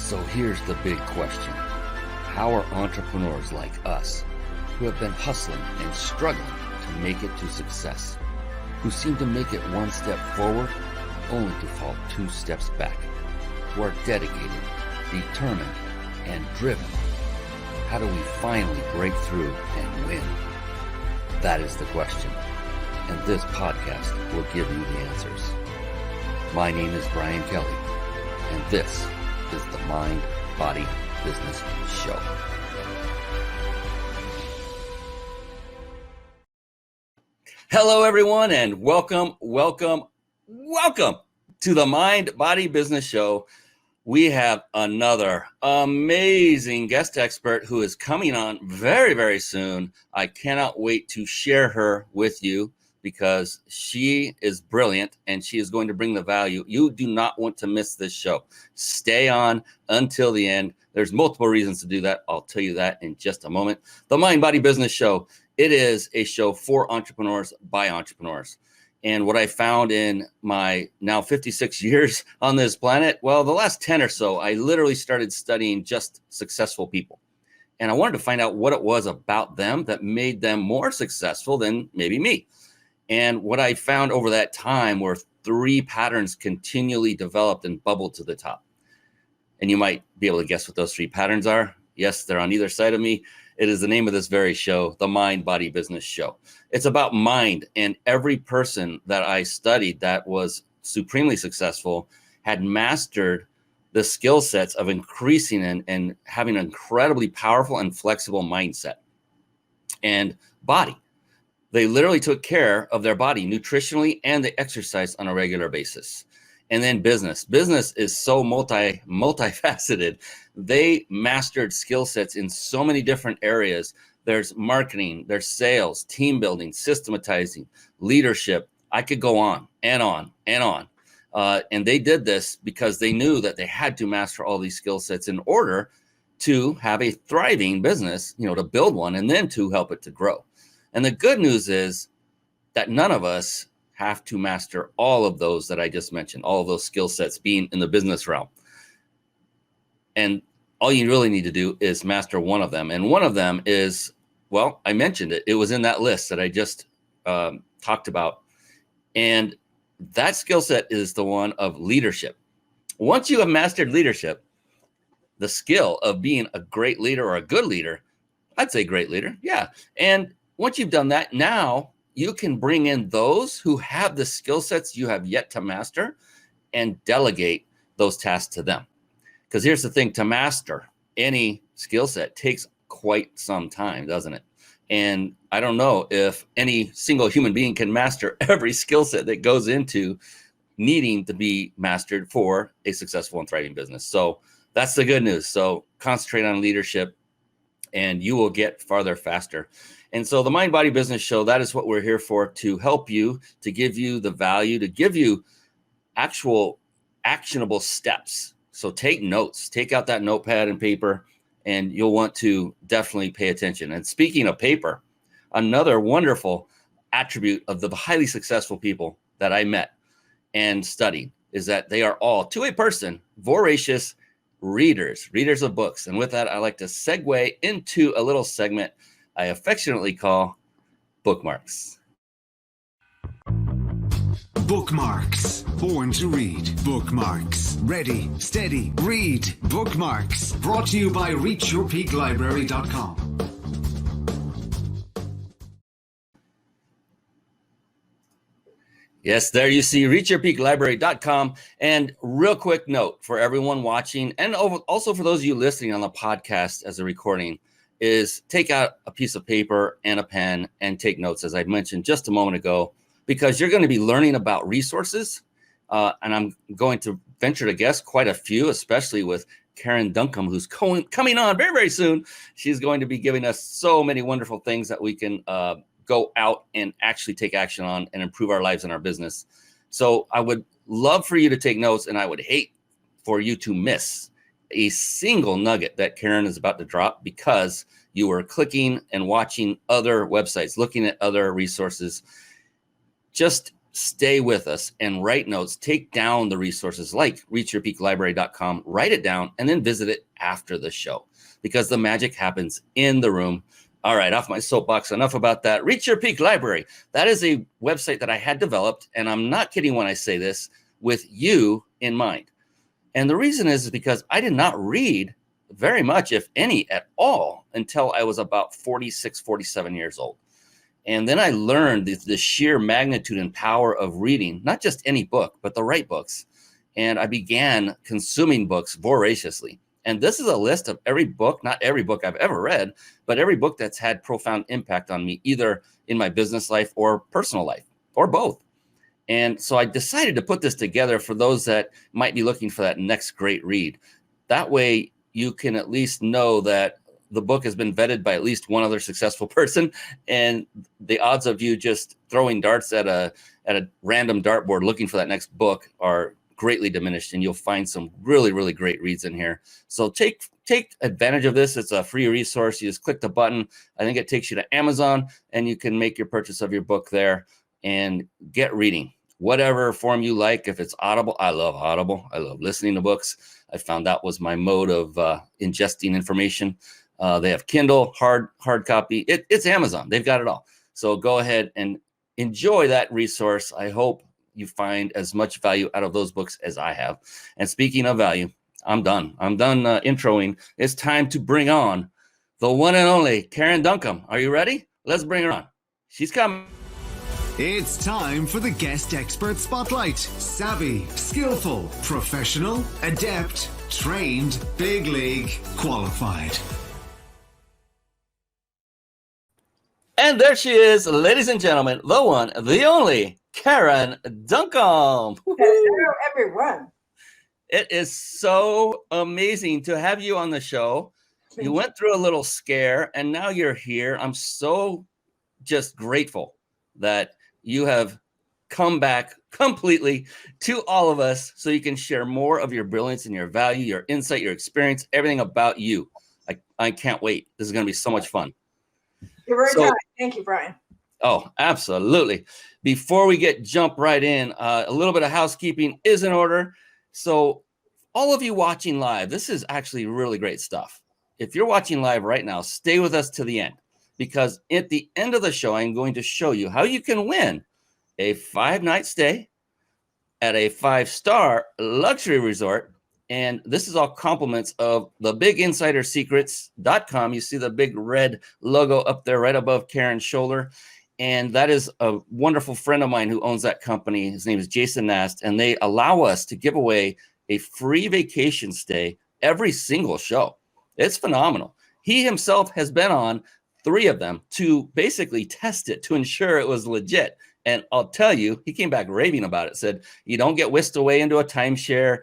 So here's the big question. How are entrepreneurs like us, who have been hustling and struggling to make it to success, who seem to make it one step forward only to fall two steps back, who are dedicated, determined, and driven? How do we finally break through and win? That is the question, and this podcast will give you the answers. My name is Brian Kelly, and this is the Mind, Body, Business Show. Hello, everyone, and welcome to the Mind, Body, Business Show. We have another amazing guest expert who is coming on very, very soon. I cannot wait to share her with you because she is brilliant and she is going to bring the value. You do not want to miss this show. Stay on until the end. There's multiple reasons to do that. I'll tell you that in just a moment. The Mind, Body, Business Show. It is a show for entrepreneurs by entrepreneurs. And what I found in my now 56 years on this planet, well, the last 10 or so, I literally started studying just successful people. And I wanted to find out what it was about them that made them more successful than maybe me. And what I found over that time were three patterns continually developed and bubbled to the top. And you might be able to guess what those three patterns are. Yes, they're on either side of me. It is the name of this very show, the Mind, Body, Business Show. It's about mind, and every person that I studied that was supremely successful had mastered the skill sets of increasing and having an incredibly powerful and flexible mindset. And body. They literally took care of their body nutritionally, and they exercised on a regular basis. And then business. Business is so multifaceted. They mastered skill sets in so many different areas. There's marketing, there's sales, team building, systematizing, leadership. I could go on and on and on. And they did this because they knew that they had to master all these skill sets in order to have a thriving business, to build one and then to help it to grow. And the good news is that none of us have to master all of those that I just mentioned, all of those skill sets being in the business realm. And all you really need to do is master one of them. And one of them is, well, I mentioned it. It was in that list that I just talked about. And that skill set is the one of leadership. Once you have mastered leadership, the skill of being a great leader or a good leader, I'd say great leader. Yeah. And once you've done that, now you can bring in those who have the skill sets you have yet to master and delegate those tasks to them. Because here's the thing, to master any skill set takes quite some time, doesn't it? And I don't know if any single human being can master every skill set that goes into needing to be mastered for a successful and thriving business. So that's the good news. So concentrate on leadership and you will get farther faster. And so the Mind, Body, Business Show, that is what we're here for, to help you, to give you the value, to give you actual actionable steps. So take notes, take out that notepad and paper, and you'll want to definitely pay attention. And speaking of paper, another wonderful attribute of the highly successful people that I met and studied is that they are all, to a person, voracious readers of books. And with that, I like to segue into a little segment I affectionately call bookmarks. Bookmarks. Born to read. Bookmarks. Ready, steady, read. Bookmarks. Brought to you by reachyourpeaklibrary.com. Yes, there you see reachyourpeaklibrary.com. And real quick note for everyone watching and also for those of you listening on the podcast as a recording is take out a piece of paper and a pen and take notes, as I mentioned just a moment ago, because you're going to be learning about resources. And I'm going to venture to guess quite a few, especially with Karen Duncum, who's coming on very, very soon. She's going to be giving us so many wonderful things that we can go out and actually take action on and improve our lives and our business. So I would love for you to take notes, and I would hate for you to miss a single nugget that Karen is about to drop because you were clicking and watching other websites, looking at other resources. Just stay with us and write notes, take down the resources like reachyourpeaklibrary.com, write it down, and then visit it after the show because the magic happens in the room. All right, off my soapbox, enough about that. Reach Your Peak Library. That is a website that I had developed, and I'm not kidding when I say this, with you in mind. And the reason is because I did not read very much, if any at all, until I was about 46, 47 years old. And then I learned the sheer magnitude and power of reading, not just any book, but the right books. And I began consuming books voraciously. And this is a list of every book, not every book I've ever read, but every book that's had profound impact on me, either in my business life or personal life, or both. And so I decided to put this together for those that might be looking for that next great read. That way you can at least know that the book has been vetted by at least one other successful person, and the odds of you just throwing darts at a random dartboard looking for that next book are greatly diminished, and you'll find some really, really great reads in here. So take advantage of this. It's a free resource. You just click the button. I think it takes you to Amazon, and you can make your purchase of your book there and get reading. Whatever form you like. If it's Audible, I love Audible. I love listening to books. I found that was my mode of ingesting information. They have Kindle, hard copy. It's Amazon. They've got it all. So go ahead and enjoy that resource. I hope you find as much value out of those books as I have. And speaking of value, I'm done introing. It's time to bring on the one and only Karen Duncum. Are you ready? Let's bring her on. She's coming. It's time for the Guest Expert Spotlight. Savvy, skillful, professional, adept, trained, big league, qualified. And there she is, ladies and gentlemen, the one, the only, Karen Duncum. Hello, everyone. It is so amazing to have you on the show. You went through a little scare, and now you're here. I'm so just grateful that you have come back completely to all of us so you can share more of your brilliance and your value, your insight, your experience, everything about you. I can't wait. This is going to be so much fun. You're very kind. Thank you, Brian. Oh, absolutely. Before we jump right in, a little bit of housekeeping is in order. So all of you watching live, this is actually really great stuff. If you're watching live right now, stay with us to the end, because at the end of the show, I'm going to show you how you can win a 5-night stay at a 5-star luxury resort. And this is all compliments of the biginsidersecrets.com. You see the big red logo up there right above Karen's shoulder. And that is a wonderful friend of mine who owns that company. His name is Jason Nast. And they allow us to give away a free vacation stay every single show. It's phenomenal. He himself has been on 3 of them to basically test it, to ensure it was legit. And I'll tell you, he came back raving about it, said, you don't get whisked away into a timeshare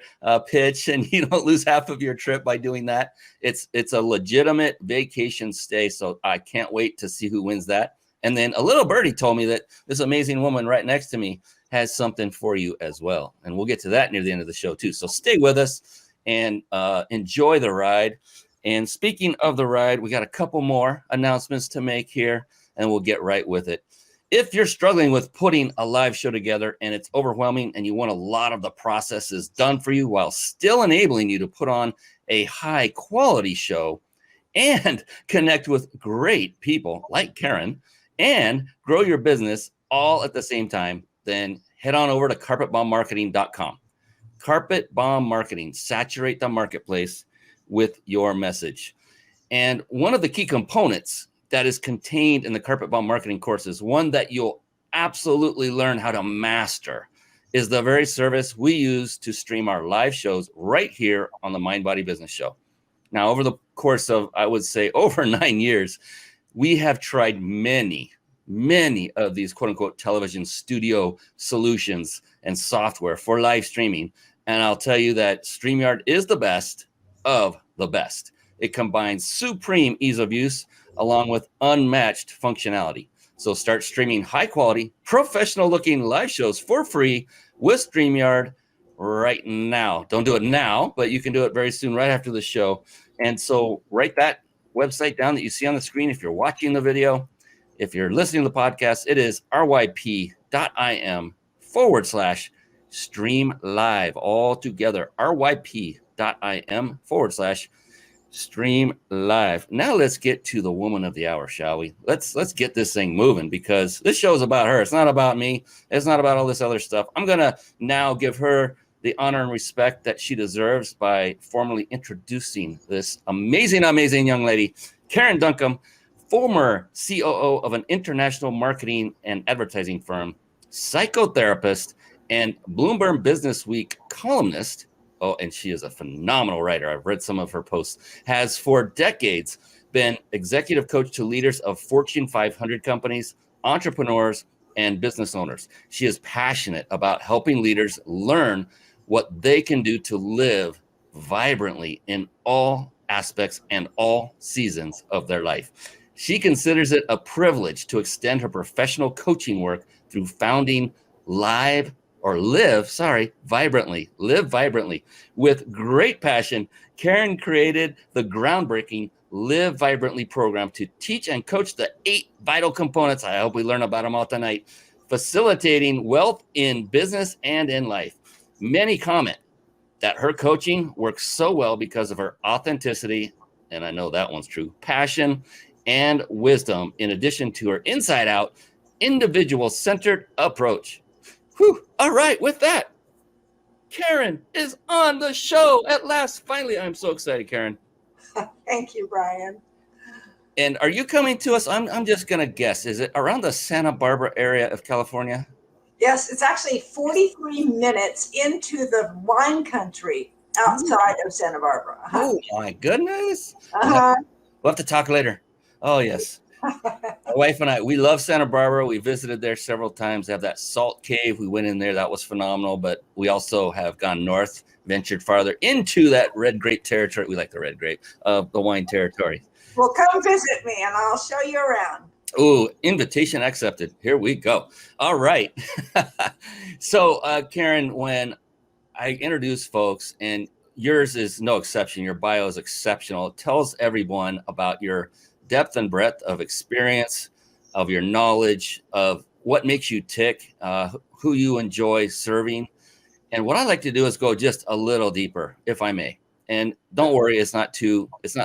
pitch, and you don't lose half of your trip by doing that. It's a legitimate vacation stay. So I can't wait to see who wins that. And then a little birdie told me that this amazing woman right next to me has something for you as well. And we'll get to that near the end of the show too. So stay with us and enjoy the ride. And speaking of the ride, we got a couple more announcements to make here, and we'll get right with it. If you're struggling with putting a live show together and it's overwhelming and you want a lot of the processes done for you while still enabling you to put on a high quality show and connect with great people like Karen and grow your business all at the same time, then head on over to carpetbombmarketing.com. Carpet Bomb Marketing, saturate the marketplace with your message. And one of the key components that is contained in the Carpet Bomb Marketing courses, one that you'll absolutely learn how to master, is the very service we use to stream our live shows right here on the Mind Body Business Show. Now, over the course of, I would say, over 9 years, we have tried many of these quote unquote television studio solutions and software for live streaming. And I'll tell you that StreamYard is the best of the best. It combines supreme ease of use along with unmatched functionality. So start streaming high quality, professional looking live shows for free with StreamYard right now. Don't do it now, but you can do it very soon, right after the show. And so write that website down that you see on the screen if you're watching the video. If you're listening to the podcast, it is ryp.im ryp.im/stream live, all together, ryp.im/stream live. Now let's get to the woman of the hour, shall we? Let's get this thing moving, because this show is about her. It's not about me. It's not about all this other stuff. I'm going to now give her the honor and respect that she deserves by formally introducing this amazing, amazing young lady, Karen Duncum, former COO of an international marketing and advertising firm, psychotherapist, and Bloomberg Business Week columnist. Oh, and she is a phenomenal writer. I've read some of her posts. Has for decades been executive coach to leaders of Fortune 500 companies, entrepreneurs, and business owners. She is passionate about helping leaders learn what they can do to live vibrantly in all aspects and all seasons of their life. She considers it a privilege to extend her professional coaching work through founding Live Vibrantly. With great passion, Karen created the groundbreaking Live Vibrantly program to teach and coach the 8 vital components. I hope we learn about them all tonight, facilitating wealth in business and in life. Many comment that her coaching works so well because of her authenticity, and I know that one's true, passion, and wisdom, in addition to her inside-out, individual-centered approach. Whew. All right, with that, Karen is on the show at last. Finally, I'm so excited, Karen. Thank you, Brian. And are you coming to us? I'm just going to guess. Is it around the Santa Barbara area of California? Yes, it's actually 43 minutes into the wine country outside of Santa Barbara. Oh, my goodness. We'll have to talk later. Oh, yes. My wife and I, we love Santa Barbara. We visited there several times. They have that salt cave. We went in there. That was phenomenal. But we also have gone north, ventured farther into that red grape territory. We like the red grape of the wine territory. Well, come visit me and I'll show you around. Oh, invitation accepted. Here we go. All right. So, Karen, when I introduce folks, and yours is no exception, your bio is exceptional. It tells everyone about your depth and breadth of experience, of your knowledge, of what makes you tick, who you enjoy serving. And what I like to do is go just a little deeper, if I may. And don't worry, it's not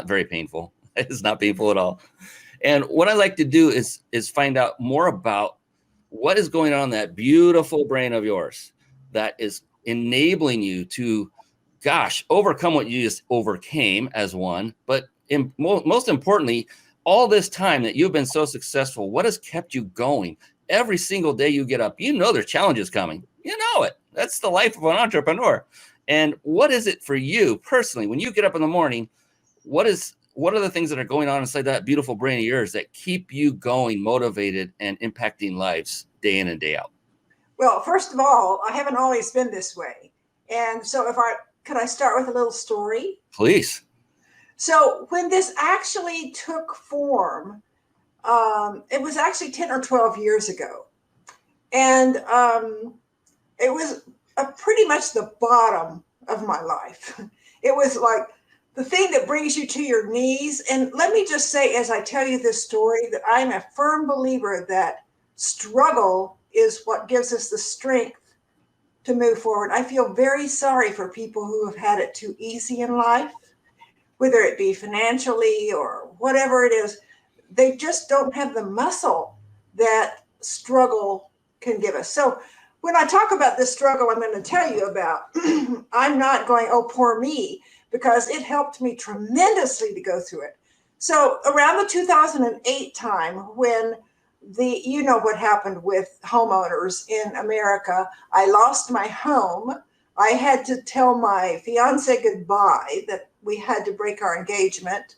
very painful. It's not painful at all. And what I like to do is find out more about what is going on in that beautiful brain of yours that is enabling you to, overcome what you just overcame as one. But most importantly, all this time that you've been so successful, what has kept you going? Every single day you get up, you know there's challenges coming. You know it. That's the life of an entrepreneur. And what is it for you personally? When you get up in the morning, what are the things that are going on inside that beautiful brain of yours that keep you going, motivated, and impacting lives day in and day out? Well, first of all, I haven't always been this way. And so could I start with a little story? Please. So when this actually took form, it was actually 10 or 12 years ago. And it was pretty much the bottom of my life. It was like the thing that brings you to your knees. And let me just say, as I tell you this story, that I'm a firm believer that struggle is what gives us the strength to move forward. I feel very sorry for people who have had it too easy in life, whether it be financially or whatever it is. They just don't have the muscle that struggle can give us. So when I talk about this struggle I'm going to tell you about, I'm not going, oh, poor me, because it helped me tremendously to go through it. So around the 2008 time, when you know what happened with homeowners in America, I lost my home. I had to tell my fiance goodbye, that we had to break our engagement.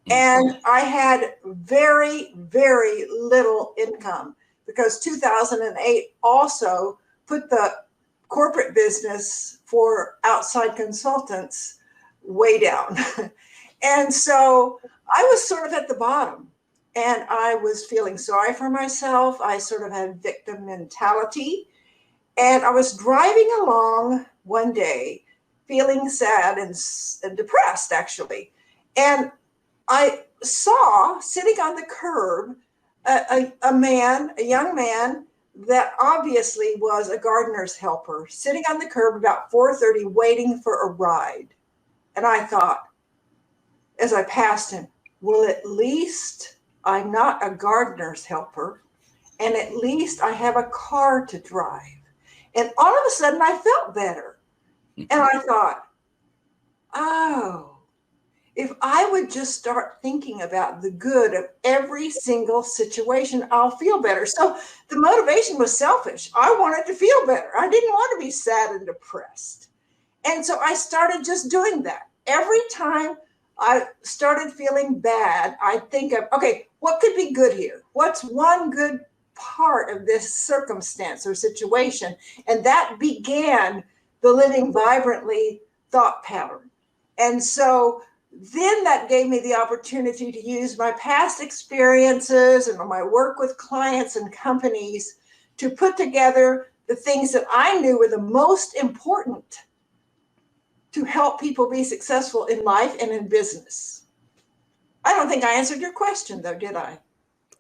And I had very, very little income, because 2008 also put the corporate business for outside consultants way down. And so I was sort of at the bottom, and I was feeling sorry for myself. I sort of had victim mentality. And I was driving along one day feeling sad and depressed, actually. And I saw sitting on the curb a young man that obviously was a gardener's helper sitting on the curb about 4:30 waiting for a ride. And I thought, as I passed him, well, at least I'm not a gardener's helper, and at least I have a car to drive. And all of a sudden I felt better. And I thought, oh, if I would just start thinking about the good of every single situation, I'll feel better. So the motivation was selfish. I wanted to feel better. I didn't want to be sad and depressed. And so I started just doing that. Every time I started feeling bad, I'd think of, okay, what could be good here? What's one good part of this circumstance or situation? And that began the living vibrantly thought pattern. And so then that gave me the opportunity to use my past experiences and my work with clients and companies to put together the things that I knew were the most important to help people be successful in life and in business. I don't think I answered your question, though, did I?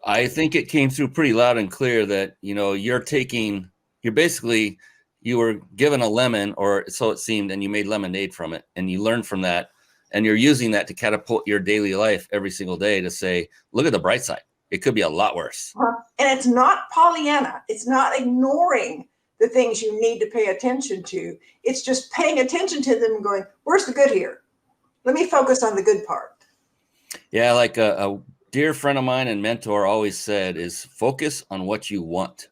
I think it came through pretty loud and clear that, you were given a lemon, or so it seemed, and you made lemonade from it, and you learned from that. And you're using that to catapult your daily life every single day to say, look at the bright side. It could be a lot worse. And it's not Pollyanna. It's not ignoring the things you need to pay attention to. It's just paying attention to them and going, where's the good here? Let me focus on the good part. Yeah, like a dear friend of mine and mentor always said is focus on what you want.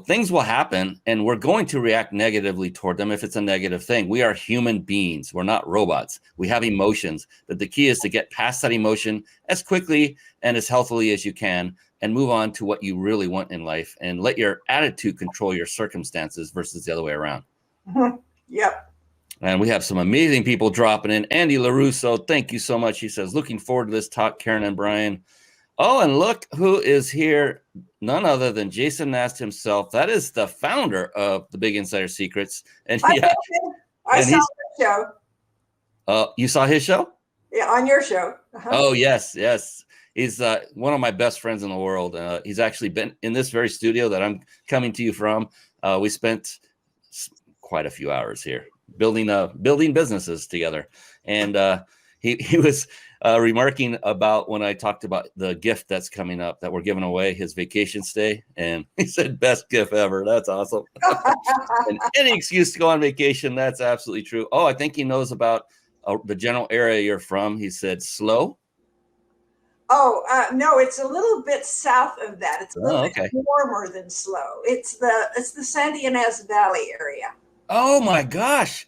Things will happen and we're going to react negatively toward them if it's a negative thing. We are human beings. We're not robots. We have emotions, but the key is to get past that emotion as quickly and as healthily as you can and move on to what you really want in life and let your attitude control your circumstances versus the other way around. Mm-hmm. Yep. And we have some amazing people dropping in. Andy LaRusso, thank you so much. He says, looking forward to this talk, Karen and Brian. Oh, and look who is here. None other than Jason Nast himself. That is the founder of the Big Insider Secrets. And I saw his show. You saw his show? Yeah, on your show. Uh-huh. Oh, yes. He's one of my best friends in the world. He's actually been in this very studio that I'm coming to you from. We spent quite a few hours here building businesses together. And he was remarking about when I talked about the gift that's coming up that we're giving away, his vacation stay. And he said, best gift ever. That's awesome. And any excuse to go on vacation. That's absolutely true. Oh, I think he knows about the general area you're from. He said slow. Oh, no, it's a little bit south of that. It's a little bit warmer than slow. It's the San Ynez Valley area. Oh my gosh.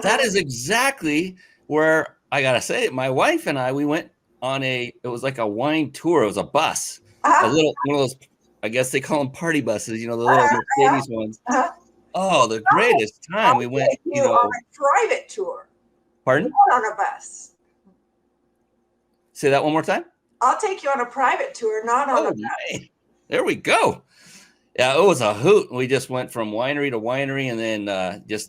That is exactly where I gotta say it. My wife and I, we went on it was like a wine tour. It was a bus, a little one of those. I guess they call them party buses. The little Mercedes ones. Oh, the greatest time. We went. On a private tour. Pardon? Not on a bus. Say that one more time. I'll take you on a private tour, not on a bus. Man. There we go. Yeah, it was a hoot. We just went from winery to winery, and then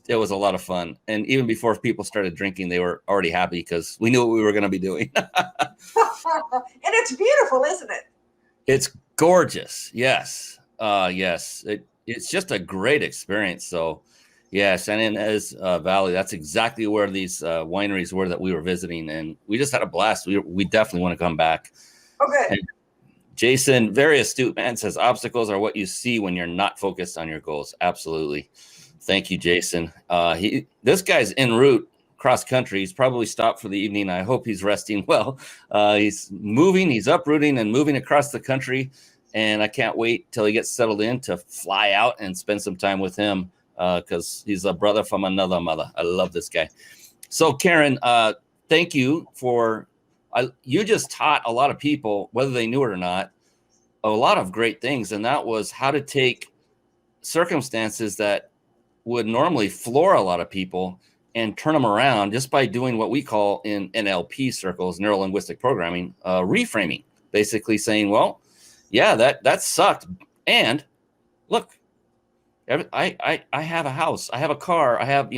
it was a lot of fun. And even before people started drinking, they were already happy because we knew what we were going to be doing. And it's beautiful, isn't it? It's gorgeous. Yes. Yes. It's just a great experience. So, yeah, San Ynez Valley, that's exactly where these wineries were that we were visiting. And we just had a blast. We definitely want to come back. Okay. And Jason, very astute man, says obstacles are what you see when you're not focused on your goals. Absolutely. Thank you, Jason. This guy's en route cross country. He's probably stopped for the evening. I hope he's resting well. He's moving, he's uprooting and moving across the country. And I can't wait till he gets settled in to fly out and spend some time with him because he's a brother from another mother. I love this guy. So, Karen, thank you for you just taught a lot of people, whether they knew it or not, a lot of great things. And that was how to take circumstances that would normally floor a lot of people and turn them around just by doing what we call in NLP circles, neuro linguistic programming, reframing, basically saying, well, yeah, that sucked. And look, I have a house, I have a car, I have,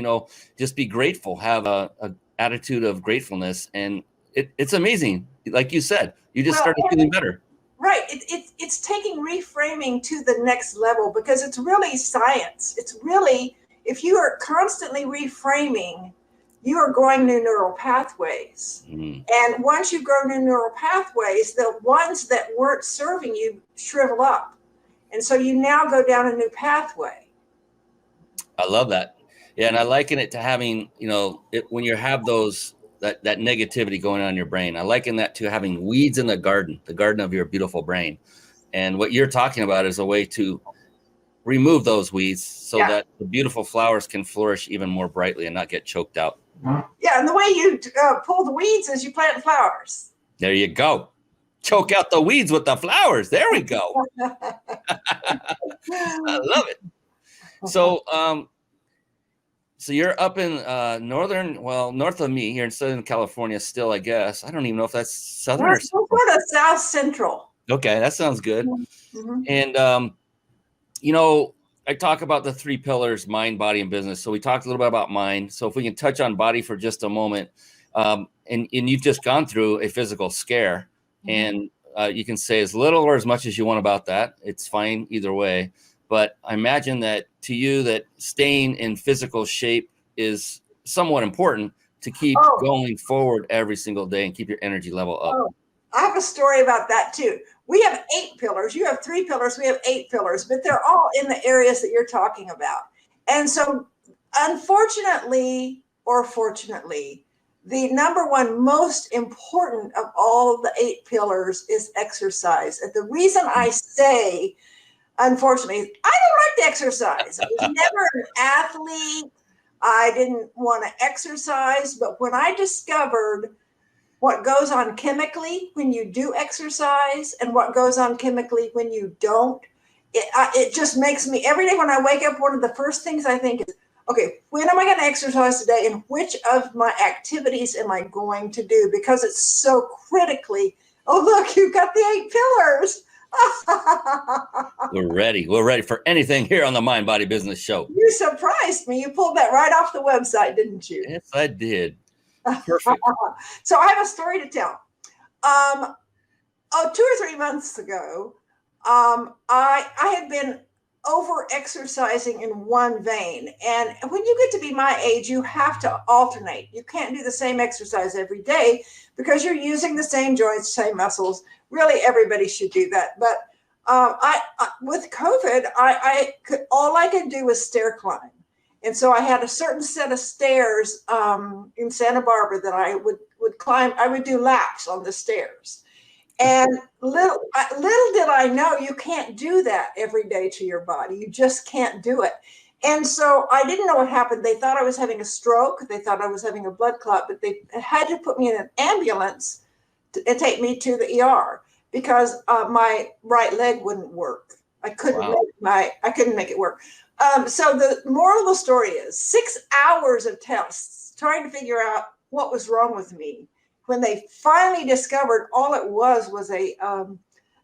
just be grateful, have a attitude of gratefulness. And it's amazing. Like you said, you just started feeling better. Right. It's taking reframing to the next level because it's really science. It's really, if you are constantly reframing, you are growing new neural pathways. And once you grow new neural pathways, the ones that weren't serving you shrivel up. And so you now go down a new pathway. I love that. Yeah, and I liken it to having, when you have that negativity going on in your brain. I liken that to having weeds in the garden of your beautiful brain. And what you're talking about is a way to remove those weeds so that the beautiful flowers can flourish even more brightly and not get choked out. Yeah, and the way you pull the weeds is you plant flowers. There you go. Choke out the weeds with the flowers. There we go. I love it. So, so you're up in north of me here in Southern California still, I guess. I don't even know if that's southern or central. We're to South Central. Okay, that sounds good. Mm-hmm. And, I talk about the 3 pillars, mind, body, and business. So we talked a little bit about mind. So if we can touch on body for just a moment, and you've just gone through a physical scare, and you can say as little or as much as you want about that. It's fine either way. But I imagine that to you that staying in physical shape is somewhat important to keep going forward every single day and keep your energy level up. I have a story about that too. We have 8 pillars. You have 3 pillars. We have 8 pillars, but they're all in the areas that you're talking about. And so unfortunately, or fortunately, the number one most important of all of the 8 pillars is exercise. And the reason I say, unfortunately, I don't like to exercise. I was never an athlete. I didn't want to exercise. But when I discovered what goes on chemically when you do exercise and what goes on chemically when you don't, it just makes me, every day when I wake up, one of the first things I think is, okay, when am I going to exercise today? And which of my activities am I going to do? Because it's so critically, look, you've got the 8 pillars. We're ready. We're ready for anything here on the Mind Body Business Show. You surprised me. You pulled that right off the website, didn't you? Yes, I did. Perfect. So I have a story to tell. 2 or 3 months ago, I had been over exercising in one vein. And when you get to be my age, you have to alternate. You can't do the same exercise every day because you're using the same joints, same muscles. Really, everybody should do that. But with COVID, all I could do was stair climb. And so I had a certain set of stairs in Santa Barbara that I would climb. I would do laps on the stairs. And little did I know you can't do that every day to your body. You just can't do it. And so I didn't know what happened. They thought I was having a stroke. They thought I was having a blood clot, but they had to put me in an ambulance and take me to the ER because my right leg wouldn't work. I couldn't make it work. So the moral of the story is 6 hours of tests trying to figure out what was wrong with me. When they finally discovered all it was an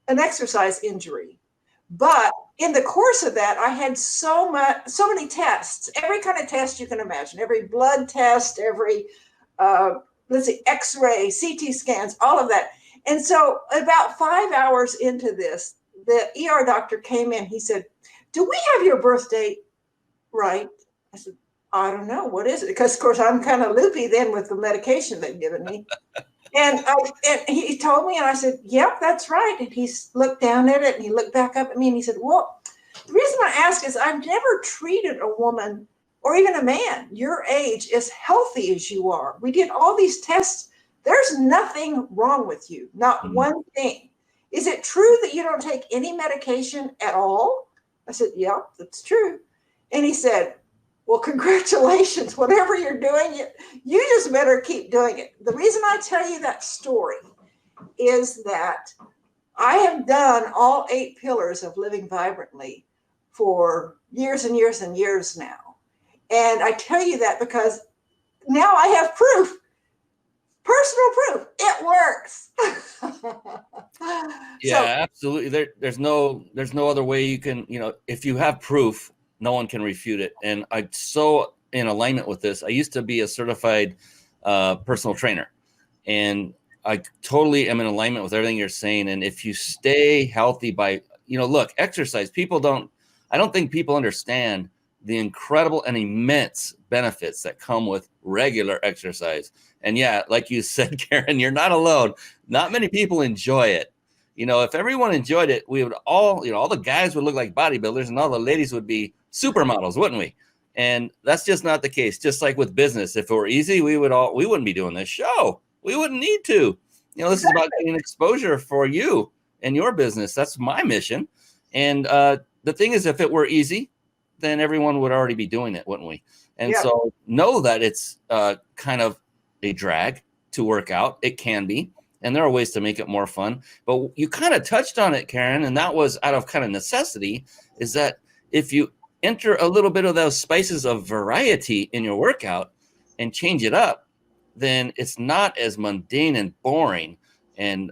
exercise injury. But in the course of that, I had so many tests, every kind of test you can imagine, every blood test, every X-ray, CT scans, all of that. And so about 5 hours into this, the ER doctor came in. He said, "Do we have your birth date right?" I said, "I don't know. What is it?" Because, of course, I'm kind of loopy then with the medication they've given me. And he told me, and I said, "Yep, that's right." And he looked down at it, and he looked back up at me, and he said, "Well, the reason I ask is I've never treated a woman or even a man your age as healthy as you are. We did all these tests. There's nothing wrong with you, not one thing. Is it true that you don't take any medication at all?" I said, "Yeah, that's true." And he said, "Well, congratulations. Whatever you're doing, you just better keep doing it." The reason I tell you that story is that I have done all 8 pillars of living vibrantly for years and years and years now. And I tell you that because now I have proof, personal proof, it works. Yeah, absolutely. There's no other way you can, if you have proof, no one can refute it. And I'm so in alignment with this. I used to be a certified personal trainer, and I totally am in alignment with everything you're saying. And if you stay healthy by, look, exercise, I don't think people understand the incredible and immense benefits that come with regular exercise. And yeah, like you said, Karen, you're not alone. Not many people enjoy it. If everyone enjoyed it, we would all the guys would look like bodybuilders and all the ladies would be supermodels, wouldn't we? And that's just not the case. Just like with business, if it were easy, we wouldn't be doing this show. We wouldn't need to. This is about getting exposure for you and your business. That's my mission. And the thing is, if it were easy, then everyone would already be doing it, wouldn't we? And so know that it's kind of a drag to work out. It can be. And there are ways to make it more fun. But you kind of touched on it, Karen, and that was out of kind of necessity, is that if you enter a little bit of those spices of variety in your workout and change it up, then it's not as mundane and boring and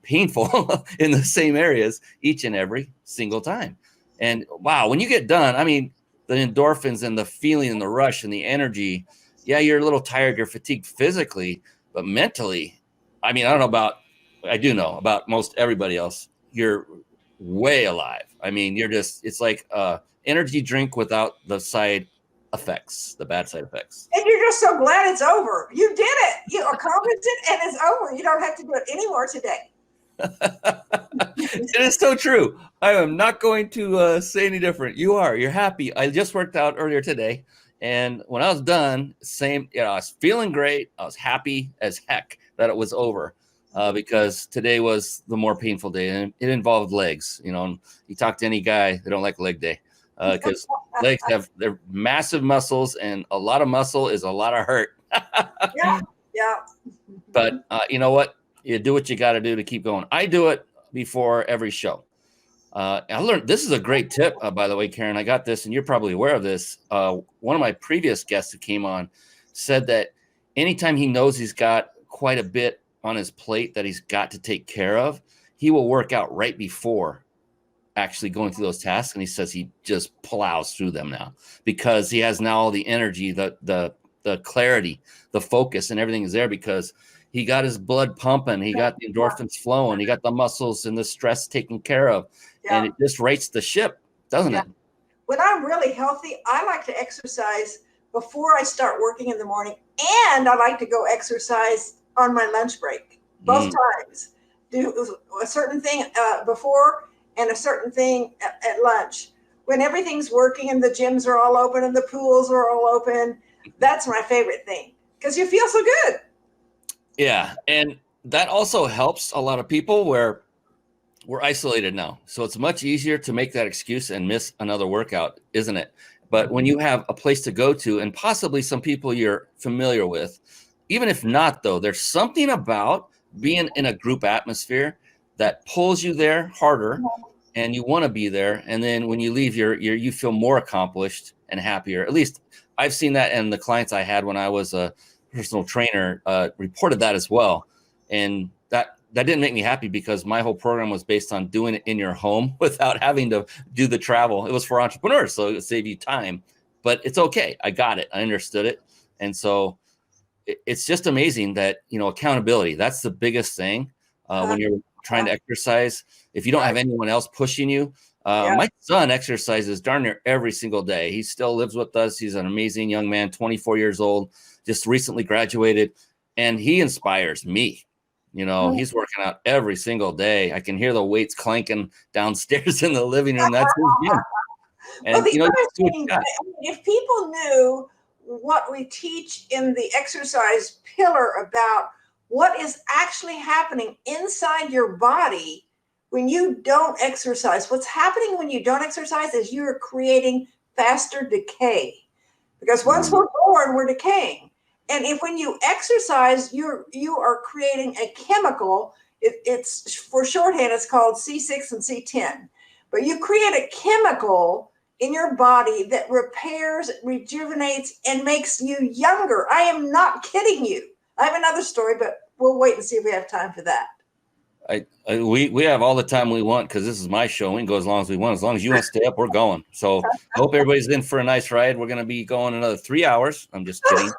painful in the same areas each and every single time. And wow, when you get done, I mean, the endorphins and the feeling and the rush and the energy, yeah, you're a little tired, you're fatigued physically, but mentally, I mean, I do know about most everybody else, you're way alive. I mean, it's like energy drink without the side effects, the bad side effects. And you're just so glad it's over. You did it. You accomplished it and it's over. You don't have to do it anymore today. It is so true. I am not going to say any different. You're happy. I just worked out earlier today. And when I was done, I was feeling great. I was happy as heck that it was over because today was the more painful day. And it involved legs. And you talk to any guy, they don't like leg day because legs they're massive muscles, and a lot of muscle is a lot of hurt. Yeah. But you know what? You do what you got to do to keep going. I do it before every show. I learned this is a great tip, by the way, Karen. I got this, and you're probably aware of this. One of my previous guests who came on said that anytime he knows he's got quite a bit on his plate that he's got to take care of, he will work out right before actually going through those tasks. And he says he just plows through them now because he has now all the energy, the clarity, the focus, and everything is there because he got his blood pumping, he got the endorphins flowing, he got the muscles and the stress taken care of, and it just rights the ship, doesn't it? When I'm really healthy, I like to exercise before I start working in the morning, and I like to go exercise on my lunch break, both times. Do a certain thing before and a certain thing at lunch. When everything's working and the gyms are all open and the pools are all open, that's my favorite thing because you feel so good. Yeah, and that also helps a lot of people where we're isolated now. So it's much easier to make that excuse and miss another workout, isn't it? But when you have a place to go to and possibly some people you're familiar with, even if not, though, there's something about being in a group atmosphere that pulls you there harder and you want to be there. And then when you leave, you feel more accomplished and happier. At least I've seen that, and the clients I had when I was a personal trainer reported that as well. And that didn't make me happy because my whole program was based on doing it in your home without having to do the travel. It was for entrepreneurs, so it would save you time, but it's okay. I got it. I understood it. And so it's just amazing that, accountability, that's the biggest thing when you're trying to exercise. If you don't have anyone else pushing you, my son exercises darn near every single day. He still lives with us. He's an amazing young man, 24 years old, just recently graduated, and he inspires me. He's working out every single day. I can hear the weights clanking downstairs in the living room. That's his gym. And if people knew what we teach in the exercise pillar about what is actually happening inside your body when you don't exercise, what's happening when you don't exercise is you're creating faster decay. Because once we're born, we're decaying. And when you exercise, you are creating a chemical. It's for shorthand, it's called C6 and C10. But you create a chemical in your body that repairs, rejuvenates, and makes you younger. I am not kidding you. I have another story, but we'll wait and see if we have time for that. We have all the time we want because this is my show. We can go as long as we want. As long as you want to stay up, we're going. So I hope everybody's in for a nice ride. We're going to be going another 3 hours. I'm just kidding.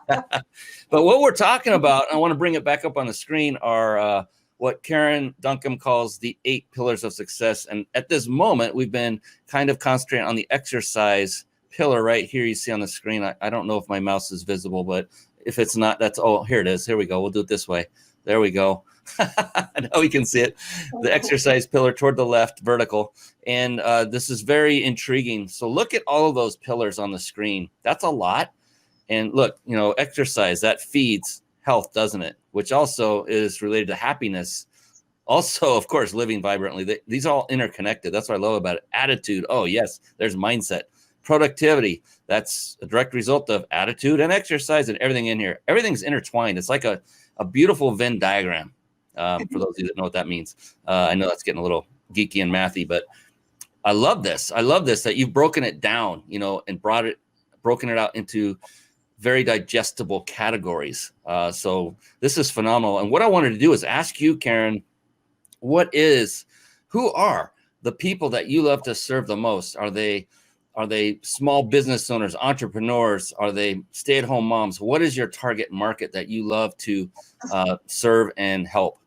But what we're talking about, I want to bring it back up on the screen, are what Karen Duncum calls the 8 pillars of success. And at this moment, we've been kind of concentrating on the exercise pillar right here. You see on the screen. I don't know if my mouse is visible, but if it's not, here it is. Here we go. We'll do it this way. There we go. Now we can see it. The exercise pillar toward the left, vertical. And this is very intriguing. So look at all of those pillars on the screen. That's a lot. And look, exercise, that feeds health, doesn't it? Which also is related to happiness. Also, of course, living vibrantly. These are all interconnected. That's what I love about it. Attitude. Oh, yes, there's mindset. Productivity. That's a direct result of attitude and exercise and everything in here. Everything's intertwined. It's like a beautiful Venn diagram. For those of you that know what that means. I know that's getting a little geeky and mathy, but I love this. I love this that you've broken it down, and broken it out into very digestible categories. So this is phenomenal. And what I wanted to do is ask you, Karen, who are the people that you love to serve the most? Are they small business owners, entrepreneurs? Are they stay-at-home moms? What is your target market that you love to serve and help?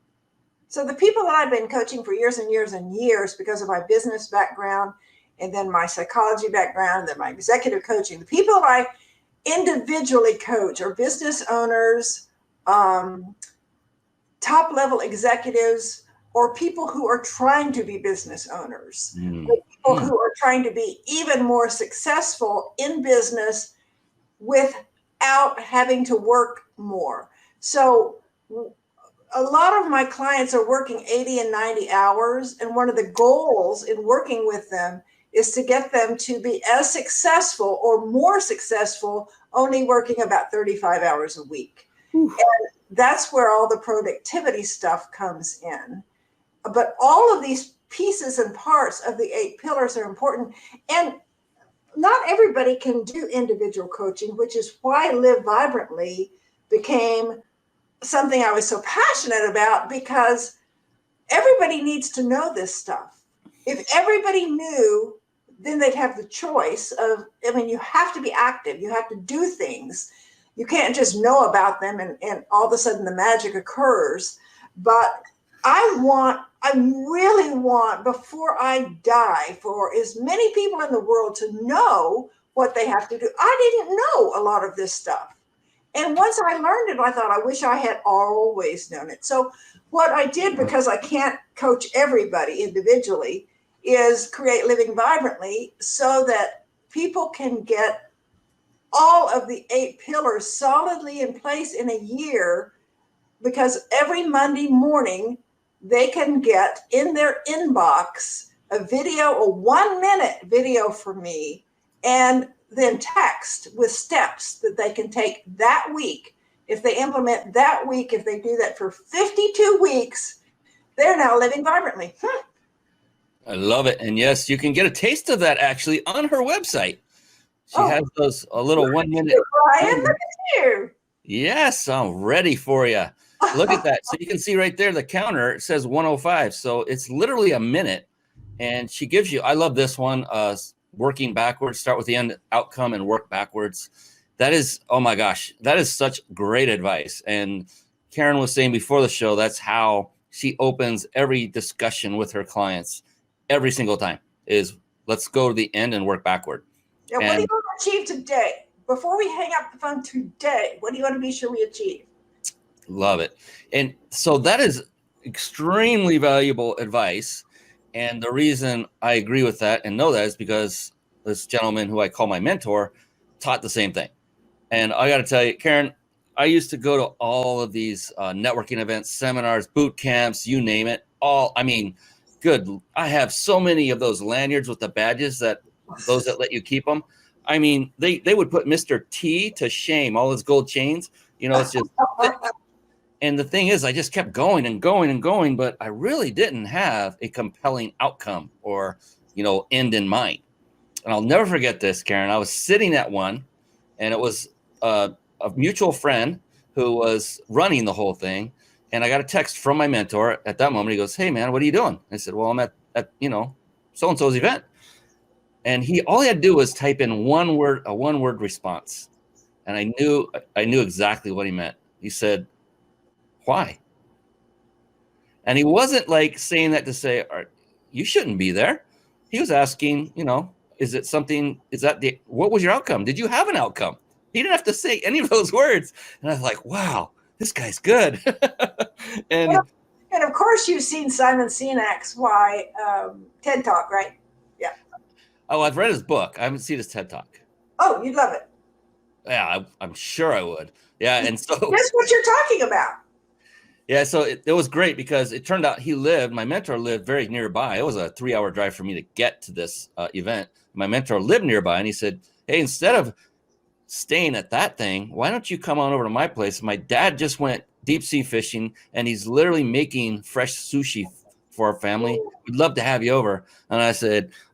So the people that I've been coaching for years and years and years because of my business background and then my psychology background and then my executive coaching, the people that I individually coach are business owners, top-level executives, or people who are trying to be business owners, or people who are trying to be even more successful in business without having to work more. So a lot of my clients are working 80 and 90 hours, and one of the goals in working with them is to get them to be as successful or more successful, only working about 35 hours a week. And that's where all the productivity stuff comes in. But all of these pieces and parts of the 8 pillars are important. And not everybody can do individual coaching, which is why Live Vibrantly became something I was so passionate about, because everybody needs to know this stuff. If everybody knew, then they'd have the choice of, you have to be active. You have to do things. You can't just know about them and all of a sudden the magic occurs. But I really want, before I die, for as many people in the world to know what they have to do. I didn't know a lot of this stuff. And once I learned it, I thought, I wish I had always known it. So what I did, because I can't coach everybody individually, is create Living Vibrantly so that people can get all of the 8 pillars solidly in place in a year, because every Monday morning, they can get in their inbox a video, a 1-minute video from me, and then text with steps that they can take that week. If they implement that week, if they do that for 52 weeks, they're now living vibrantly. I love it. And yes, you can get a taste of that actually on her website. She has a little 1-minute. Brian, look at you. Yes, I'm ready for you. Look at that. So you can see right there, the counter, it says 105. So it's literally a minute. And she gives you, I love this one, working backwards, start with the end outcome and work backwards. That is, oh my gosh, that is such great advice. And Karen was saying before the show, that's how she opens every discussion with her clients every single time, is let's go to the end and work backward. Yeah, what do you want to achieve today? Before we hang up the phone today, what do you want to be sure we achieve? Love it. And so that is extremely valuable advice. And the reason I agree with that and know that is because this gentleman who I call my mentor taught the same thing. And I got to tell you, Karen, I used to go to all of these networking events, seminars, boot camps, you name it. I have so many of those lanyards with the badges, those that let you keep them. I mean, they would put Mr. T to shame, all his gold chains. It's just, and the thing is, I just kept going and going and going, but I really didn't have a compelling outcome or, end in mind. And I'll never forget this, Karen. I was sitting at one, and it was a mutual friend who was running the whole thing. And I got a text from my mentor at that moment. He goes, "Hey man, what are you doing?" I said, "Well, I'm at so-and-so's event." And all he had to do was type in a one word response. And I knew exactly what he meant. He said, "Why?" And he wasn't like saying that to say, "You shouldn't be there." He was asking, is it something, what was your outcome? Did you have an outcome? He didn't have to say any of those words. And I was like, wow, this guy's good. And of course, you've seen Simon Sinek's TED Talk, right? Yeah. Oh, I've read his book. I haven't seen his TED Talk. Oh, you'd love it. Yeah, I'm sure I would. Yeah, and so that's what you're talking about. Yeah, so it was great because it turned out my mentor lived very nearby. It was a 3-hour drive for me to get to this event. My mentor lived nearby, and he said, "Hey, instead of staying at that thing, why don't you come on over to my place? My dad just went deep sea fishing, and he's literally making fresh sushi for our family. We'd love to have you over." And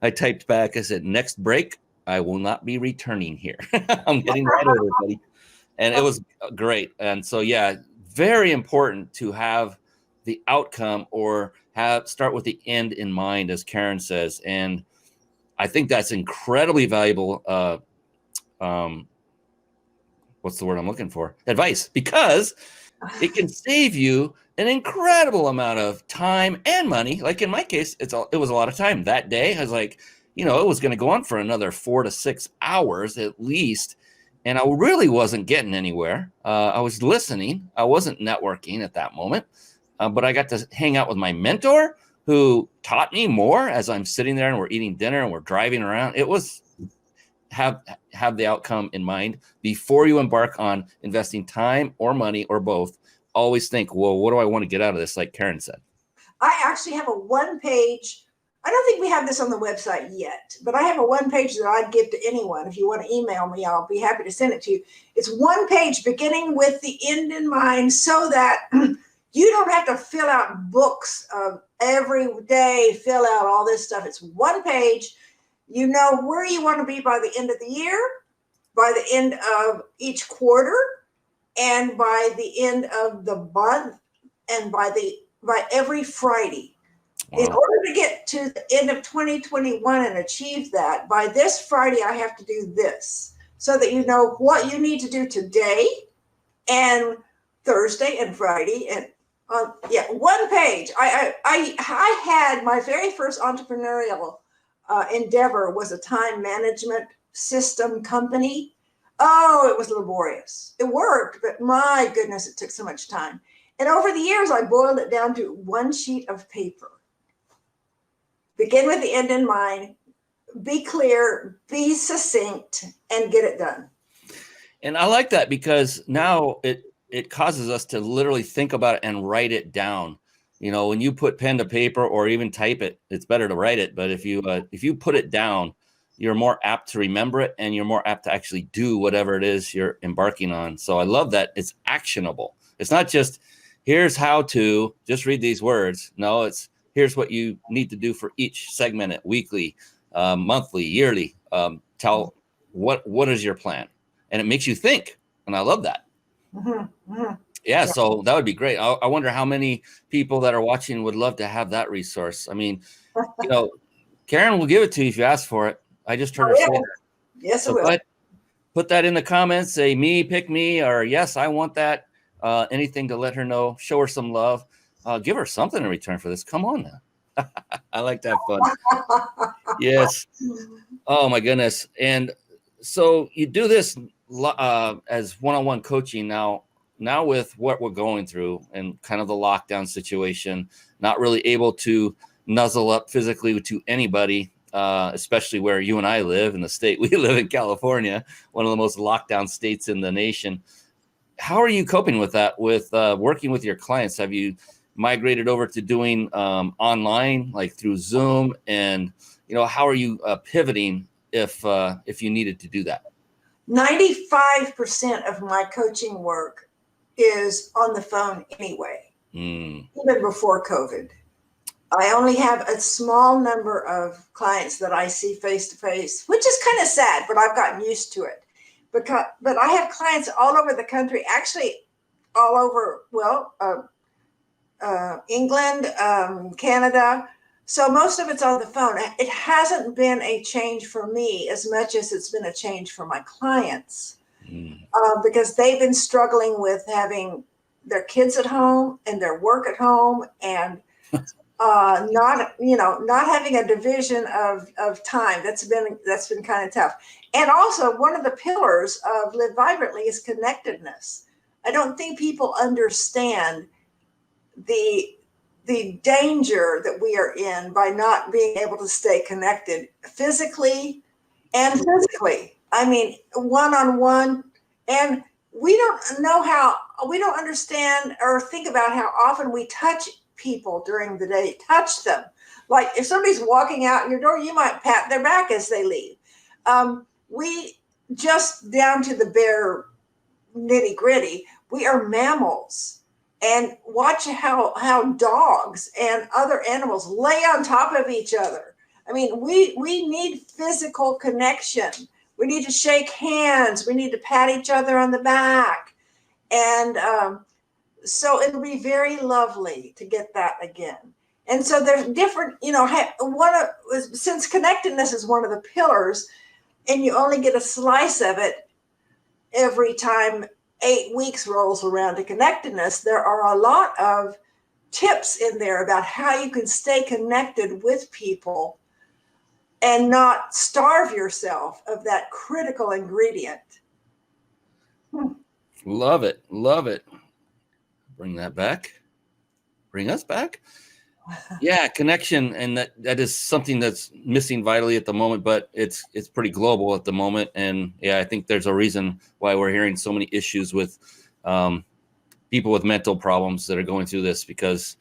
I typed back, I said, "Next break, I will not be returning here. I'm getting right over, buddy." And it was great. And so, yeah, very important to have the outcome or start with the end in mind, as Karen says. And I think that's incredibly valuable. What's the word I'm looking for? Advice, because it can save you an incredible amount of time and money. Like in my case, it was a lot of time that day. I was like, it was going to go on for another 4 to 6 hours at least. And I really wasn't getting anywhere. I was listening. I wasn't networking at that moment. But I got to hang out with my mentor, who taught me more as I'm sitting there and we're eating dinner and we're driving around. It was have the outcome in mind before you embark on investing time or money or both. Always think, well, what do I want to get out of this? Like Karen said. I actually have a one-page. I don't think we have this on the website yet, but I have a one page that I'd give to anyone. If you want to email me, I'll be happy to send it to you. It's one page beginning with the end in mind, so that you don't have to fill out books of every day, fill out all this stuff. It's one page. You know where you want to be by the end of the year, by the end of each quarter, and by the end of the month, and by every Friday. Wow. In order to get to the end of 2021 and achieve that, by this Friday, I have to do this, so that you know what you need to do today and Thursday and Friday. And one page. I had my very first entrepreneurial endeavor was a time management system company. Oh, it was laborious. It worked, but my goodness, it took so much time. And over the years, I boiled it down to one sheet of paper. Begin with the end in mind, be clear, be succinct, and get it done. And I like that, because now it causes us to literally think about it and write it down. When you put pen to paper or even type it, it's better to write it. But if you put it down, you're more apt to remember it, and you're more apt to actually do whatever it is you're embarking on. So I love that it's actionable. It's not just, here's how to just read these words. No, it's, here's what you need to do for each segment, weekly, monthly, yearly. Tell what is your plan, and it makes you think. And I love that. Mm-hmm. Mm-hmm. Yeah, so that would be great. I wonder how many people that are watching would love to have that resource. I mean, Karen will give it to you if you ask for it. I just heard her say that. Yes, so I will. Put that in the comments. Say me, pick me, or yes, I want that. Anything to let her know. Show her some love. Give her something in return for this. Come on now. I like to have fun. Yes. Oh my goodness. And so you do this as one-on-one coaching now with what we're going through and kind of the lockdown situation, not really able to nuzzle up physically to anybody, especially where you and I live in the state. We live in California, one of the most locked down states in the nation. How are you coping with that, with working with your clients? Have you migrated over to doing online, like through Zoom? And, how are you pivoting if you needed to do that? 95% of my coaching work is on the phone anyway, even before COVID. I only have a small number of clients that I see face to face, which is kind of sad, but I've gotten used to it. But I have clients all over the country, actually all over, England, Canada. So most of it's on the phone. It hasn't been a change for me as much as it's been a change for my clients, because they've been struggling with having their kids at home and their work at home, and not having a division of time. That's been kind of tough. And also, one of the pillars of Live Vibrantly is connectedness. I don't think people understand the danger that we are in by not being able to stay connected physically and physically. I mean, one-on-one. And we don't understand or think about how often we touch people during the day. Touch them. Like if somebody's walking out your door, you might pat their back as they leave. We just down to the bare nitty gritty, we are mammals. And watch how dogs and other animals lay on top of each other. I mean, we need physical connection. We need to shake hands. We need to pat each other on the back. And so it'll be very lovely to get that again. And so there's different, since connectedness is one of the pillars, and you only get a slice of it every time 8 weeks rolls around to connectedness, there are a lot of tips in there about how you can stay connected with people and not starve yourself of that critical ingredient. Love it. Love it. Bring that back. Bring us back. Yeah, connection. And that is something that's missing vitally at the moment, but it's pretty global at the moment. And yeah, I think there's a reason why we're hearing so many issues with people with mental problems that are going through this, because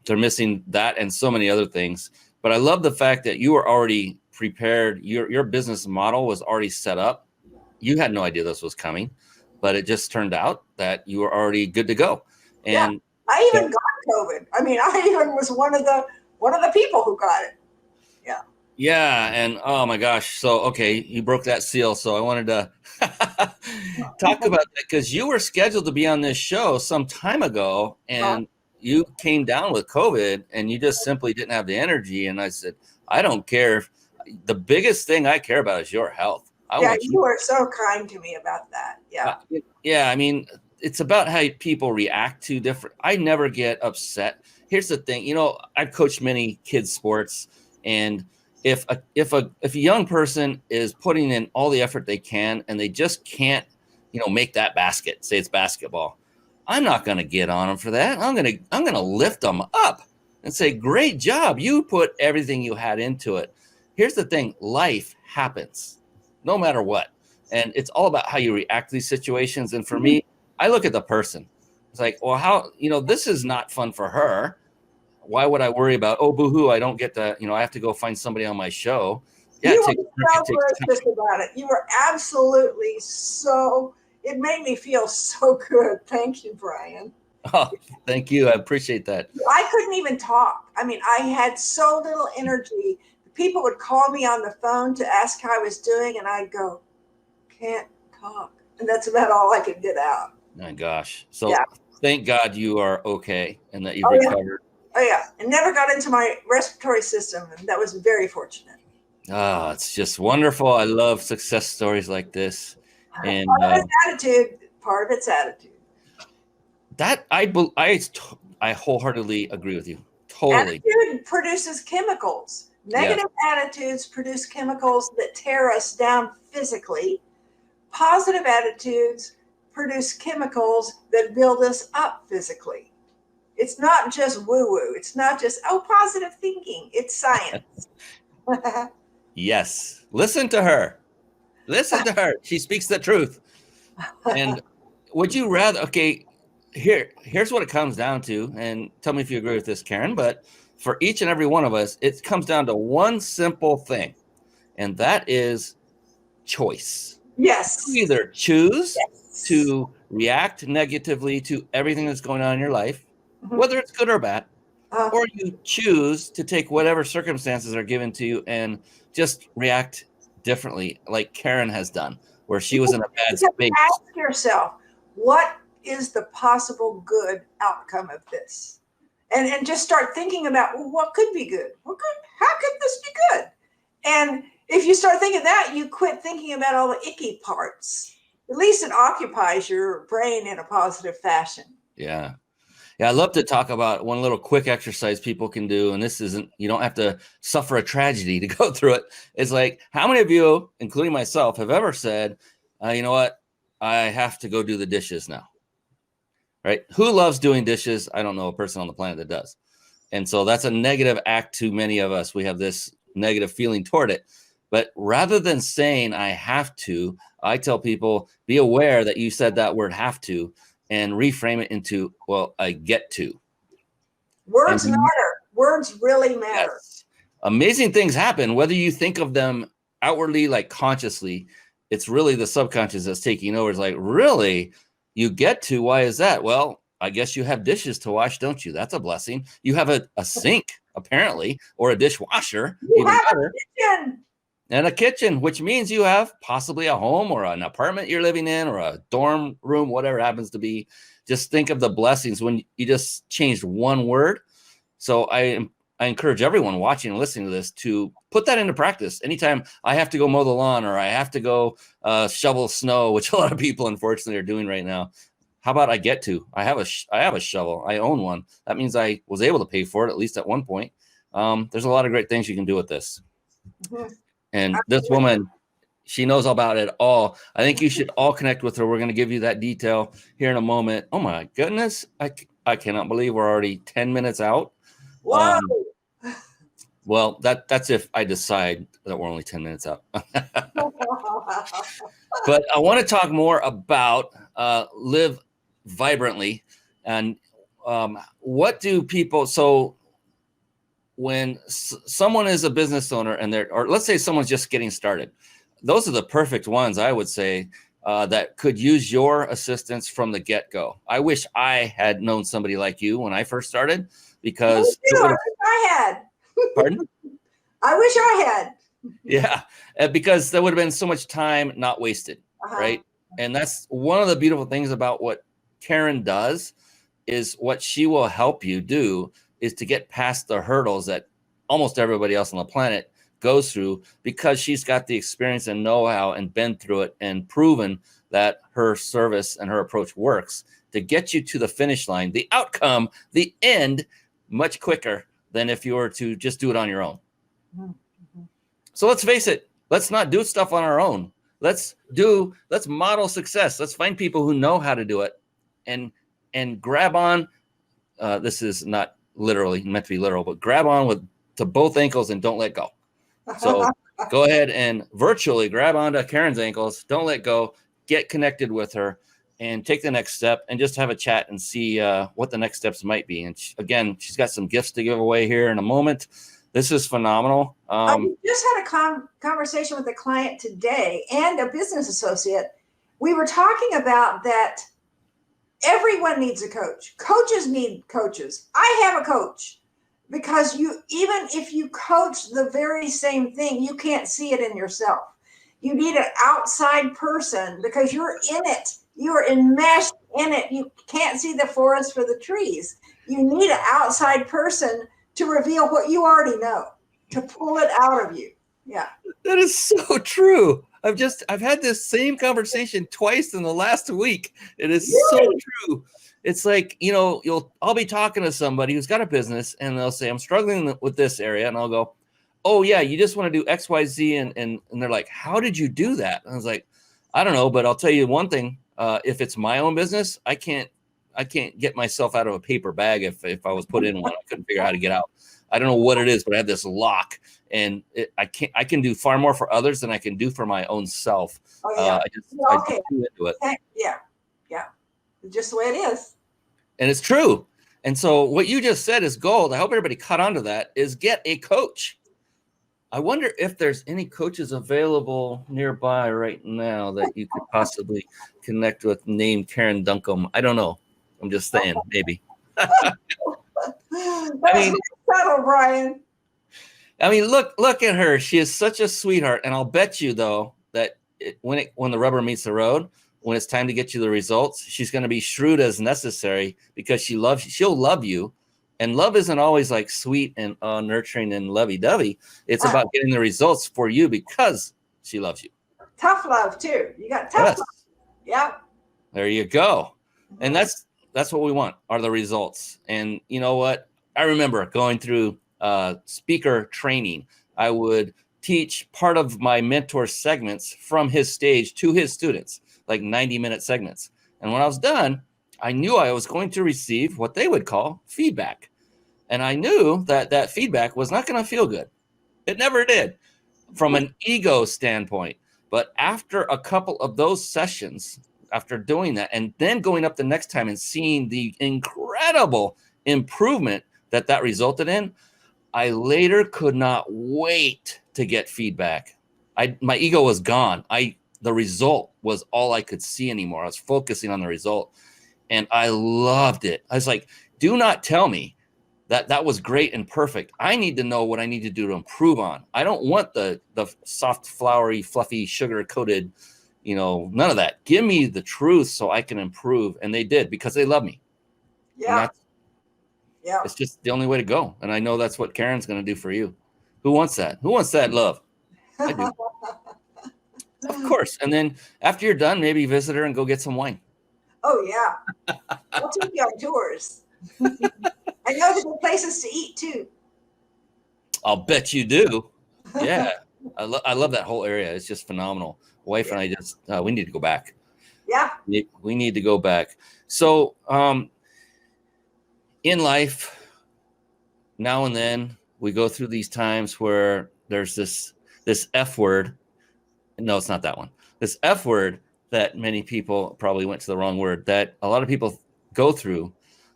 they're missing that and so many other things. But I love the fact that you were already prepared. Your business model was already set up. You had no idea this was coming, but it just turned out that you were already good to go. And yeah, I even got COVID. I mean, I even was one of the people who got it. Yeah. Yeah, and oh my gosh. So okay, you broke that seal. So I wanted to talk about that, because you were scheduled to be on this show some time ago, and you came down with COVID, and you just simply didn't have the energy. And I said, I don't care. The biggest thing I care about is your health. You were so kind to me about that. Yeah. Yeah, I mean, it's about how people react to different. I never get upset. Here's the thing, I've coached many kids sports, and if a young person is putting in all the effort they can and they just can't, make that basket, say it's basketball, I'm not going to get on them for that. I'm going to lift them up and say, great job. You put everything you had into it. Here's the thing. Life happens no matter what. And it's all about how you react to these situations. And for me, I look at the person. It's like, well, how, this is not fun for her. Why would I worry about, oh, boo-hoo, I don't get to, I have to go find somebody on my show. Yeah, you were so gracious about it. You were absolutely it made me feel so good. Thank you, Brian. Oh, thank you. I appreciate that. I couldn't even talk. I mean, I had so little energy. People would call me on the phone to ask how I was doing, and I'd go, can't talk. And that's about all I could get out. My gosh. So Thank God you are okay and that you've recovered. Oh, yeah. It never got into my respiratory system, and that was very fortunate. Ah, it's just wonderful. I love success stories like this. And part of its attitude. That I wholeheartedly agree with you. Totally. Attitude produces chemicals. Negative attitudes produce chemicals that tear us down physically. Positive attitudes produce chemicals that build us up physically. It's not just woo-woo. It's not just, positive thinking. It's science. Yes. Listen to her. Listen to her. She speaks the truth. And would you rather, here's what it comes down to, and tell me if you agree with this, Karen, but for each and every one of us, it comes down to one simple thing, and that is choice. Yes. You either choose to react negatively to everything that's going on in your life, whether it's good or bad, or you choose to take whatever circumstances are given to you and just react differently, like Karen has done, where she was in a bad space. Ask yourself, what is the possible good outcome of this? and just start thinking about, well, what could be good? How could this be good? And if you start thinking that, you quit thinking about all the icky parts. At least it occupies your brain in a positive fashion. Yeah. Yeah, I'd love to talk about one little quick exercise people can do. And this isn't, you don't have to suffer a tragedy to go through it. It's like, how many of you, including myself, have ever said, you know what? I have to go do the dishes now. Right? Who loves doing dishes? I don't know a person on the planet that does. And so that's a negative act to many of us. We have this negative feeling toward it. But rather than saying I have to, I tell people, be aware that you said that word have to, and reframe it into, well, I get to. Words matter. Words really matter. Yes. Amazing things happen, whether you think of them outwardly, like consciously. It's really the subconscious that's taking over. It's like, really? You get to? Why is that? Well, I guess you have dishes to wash, don't you? That's a blessing. You have a sink, apparently, or a dishwasher. You have a kitchen. And a kitchen, which means you have possibly a home or an apartment you're living in or a dorm room, whatever it happens to be. Just think of the blessings when you just changed one word. So I encourage everyone watching and listening to this to put that into practice. Anytime I have to go mow the lawn or I have to go shovel snow, which a lot of people unfortunately are doing right now. How about I get to? I have a shovel. I own one. That means I was able to pay for it, at least at one point. There's a lot of great things you can do with this. Mm-hmm. And this woman, she knows about it all. I think you should all connect with her. We're going to give you that detail here in a moment. Oh my goodness. I cannot believe we're already 10 minutes out. Wow. Well, that's if I decide that we're only 10 minutes out. But I want to talk more about live vibrantly and what do people, so when someone is a business owner and or let's say someone's just getting started, those are the perfect ones, I would say, that could use your assistance from the get-go. I wish I had known somebody like you when I first started, because I wish I had. Pardon? I wish I had. Yeah, because there would have been so much time not wasted, right? And that's one of the beautiful things about what Karen does, is what she will help you do is to get past the hurdles that almost everybody else on the planet goes through, because she's got the experience and know-how and been through it and proven that her service and her approach works to get you to the finish line, the outcome, the end, much quicker than if you were to just do it on your own. Mm-hmm. So let's face it, let's not do stuff on our own. Let's model success. Let's find people who know how to do it and grab on. This is not literally meant to be literal, but grab on to both ankles and don't let go. So go ahead and virtually grab onto Karen's ankles. Don't let go. Get connected with her and take the next step and just have a chat and see what the next steps might be. And again, she's got some gifts to give away here in a moment. This is phenomenal. I just had a conversation with a client today and a business associate. We were talking about that everyone needs a coach. Coaches need coaches. I have a coach, because even if you coach the very same thing, you can't see it in yourself. You need an outside person because you're in it. You are enmeshed in it. You can't see the forest for the trees. You need an outside person to reveal what you already know, to pull it out of you. Yeah. That is so true. I've had this same conversation twice in the last week. It is so true. It's like, I'll be talking to somebody who's got a business and they'll say, I'm struggling with this area. And I'll go, oh yeah, you just want to do X, Y, Z. And they're like, how did you do that? And I was like, I don't know, but I'll tell you one thing. If it's my own business, I can't get myself out of a paper bag. If I was put in one, I couldn't figure out how to get out. I don't know what it is, but I have this lock, and I can do far more for others than I can do for my own self. Oh, yeah. I just into it. Yeah. Just the way it is. And it's true. And so what you just said is gold. I hope everybody caught on to that, is get a coach. I wonder if there's any coaches available nearby right now that you could possibly connect with named Karen Duncum. I don't know. I'm just saying, maybe. Brian. I mean, look at her. She is such a sweetheart. And I'll bet you, though, that when the rubber meets the road, when it's time to get you the results, she's going to be shrewd as necessary, because she'll love you And love isn't always like sweet and nurturing and lovey-dovey. It's about getting the results for you because she loves you. Tough love too. You got tough Yes. love. Yep. There you go. And that's what we want, are the results. And you know what? I remember going through speaker training. I would teach part of my mentor segments from his stage to his students, like 90-minute segments. And when I was done, I knew I was going to receive what they would call feedback. And I knew that that feedback was not going to feel good. It never did from an ego standpoint. But after a couple of those sessions, after doing that, and then going up the next time and seeing the incredible improvement that that resulted in, I later could not wait to get feedback. My ego was gone. The result was all I could see anymore. I was focusing on the result, and I loved it. I was like, do not tell me that that was great and perfect. I need to know what I need to do to improve on. I don't want the soft, flowery, fluffy, sugar-coated, none of that. Give me the truth so I can improve. And they did, because they love me. Yeah. Yeah. It's just the only way to go. And I know that's what Karen's going to do for you. Who wants that? Who wants that love? I do. Of course. And then after you're done, maybe visit her and go get some wine. Oh, yeah. I'll take you on tours. I know the good places to eat too. I'll bet you do. Yeah. I love that whole area. It's just phenomenal. Wife and I just, we need to go back. Yeah. We need to go back. So, in life, now and then we go through these times where there's this F word. No, it's not that one. This F word that many people probably went to the wrong word, that a lot of people go through,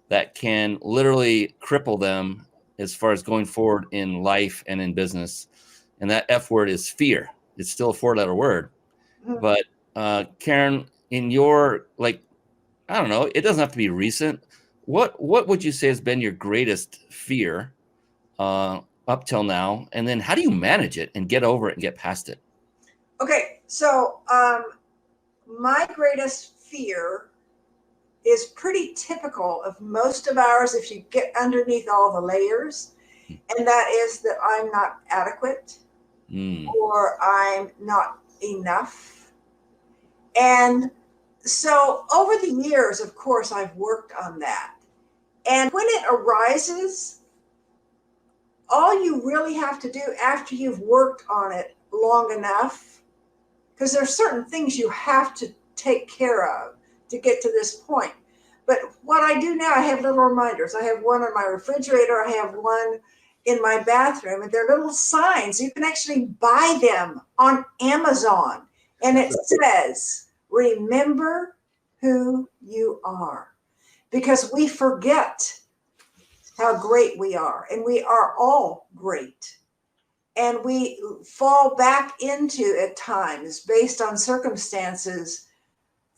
that can literally cripple them as far as going forward in life and in business. And that F word is fear. It's still a 4-letter word. But Karen, in your, I don't know, it doesn't have to be recent. What would you say has been your greatest fear up till now? And then how do you manage it and get over it and get past it? Okay, so my greatest fear is pretty typical of most of ours if you get underneath all the layers, and that is that I'm not adequate or I'm not enough. And so over the years, of course, I've worked on that. And when it arises, all you really have to do after you've worked on it long enough, because there's certain things you have to take care of to get to this point. But what I do now, I have little reminders. I have one on my refrigerator. I have one in my bathroom, and they're little signs. You can actually buy them on Amazon. And it says, remember who you are. Because we forget how great we are. And we are all great. And we fall back into, at times, based on circumstances,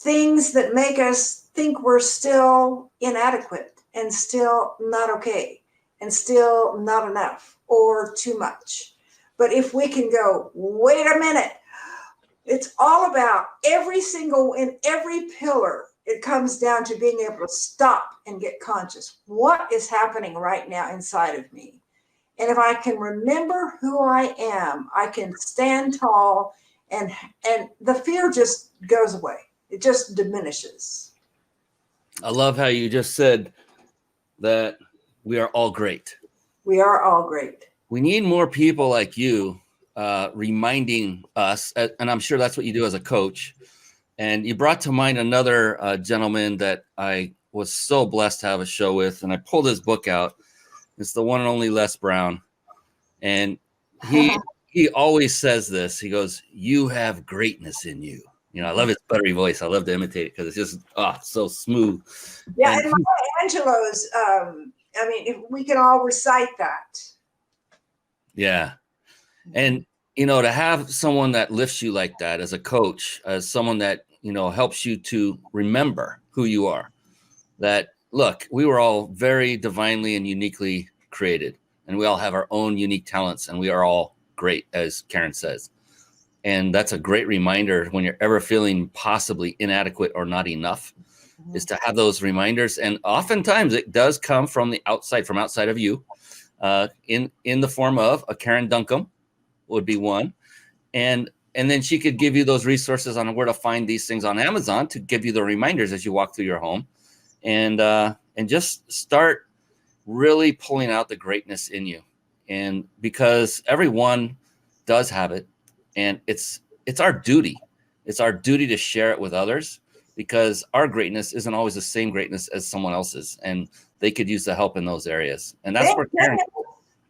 things that make us think we're still inadequate and still not okay and still not enough or too much. But if we can go, wait a minute, it's all about in every pillar, it comes down to being able to stop and get conscious. What is happening right now inside of me? And if I can remember who I am, I can stand tall, and the fear just goes away. It just diminishes. I love how you just said that we are all great. We are all great. We need more people like you reminding us, and I'm sure that's what you do as a coach. And you brought to mind another gentleman that I was so blessed to have a show with, and I pulled his book out. It's the one and only Les Brown. And he always says this. He goes, "You have greatness in you." I love his buttery voice. I love to imitate it because it's just so smooth. Yeah, and Maya Angelou's, if we can all recite that. Yeah. And, to have someone that lifts you like that as a coach, as someone that, helps you to remember who you are, that, look, we were all very divinely and uniquely created, and we all have our own unique talents, and we are all great, as Karen says. And that's a great reminder when you're ever feeling possibly inadequate or not enough, is to have those reminders. And oftentimes it does come from the outside, from outside of you, in the form of a Karen Duncum would be one. And then she could give you those resources on where to find these things on Amazon to give you the reminders as you walk through your home, and just start really pulling out the greatness in you. And because everyone does have it, and it's our duty. It's our duty to share it with others, because our greatness isn't always the same greatness as someone else's, and they could use the help in those areas. And that's where Karen.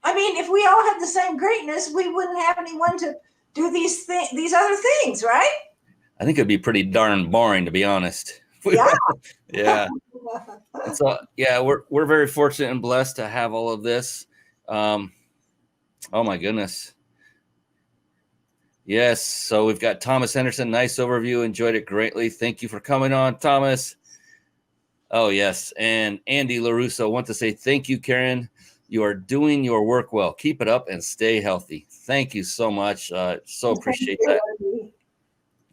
I mean, if we all had the same greatness, we wouldn't have anyone to do these other things, right? I think it'd be pretty darn boring, to be honest. Yeah. Yeah. So yeah, we're very fortunate and blessed to have all of this. Oh my goodness. Yes. So we've got Thomas Henderson. Nice overview. Enjoyed it greatly. Thank you for coming on, Thomas. Oh yes. And Andy LaRusso, want to say thank you, Karen. You are doing your work well. Keep it up and stay healthy. Thank you so much. So appreciate that. You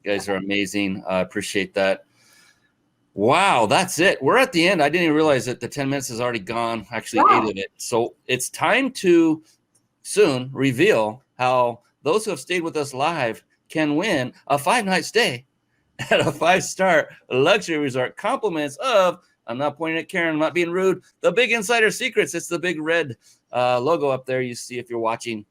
guys are amazing. I appreciate that. Wow, that's it. We're at the end. I didn't even realize that the 10 minutes is already gone. Actually, 8 of it. So it's time to soon reveal how those who have stayed with us live can win a 5-night stay at a 5-star luxury resort. Compliments of, I'm not pointing at Karen, I'm not being rude, the Big Insider Secrets. It's the big red logo up there you see if you're watching.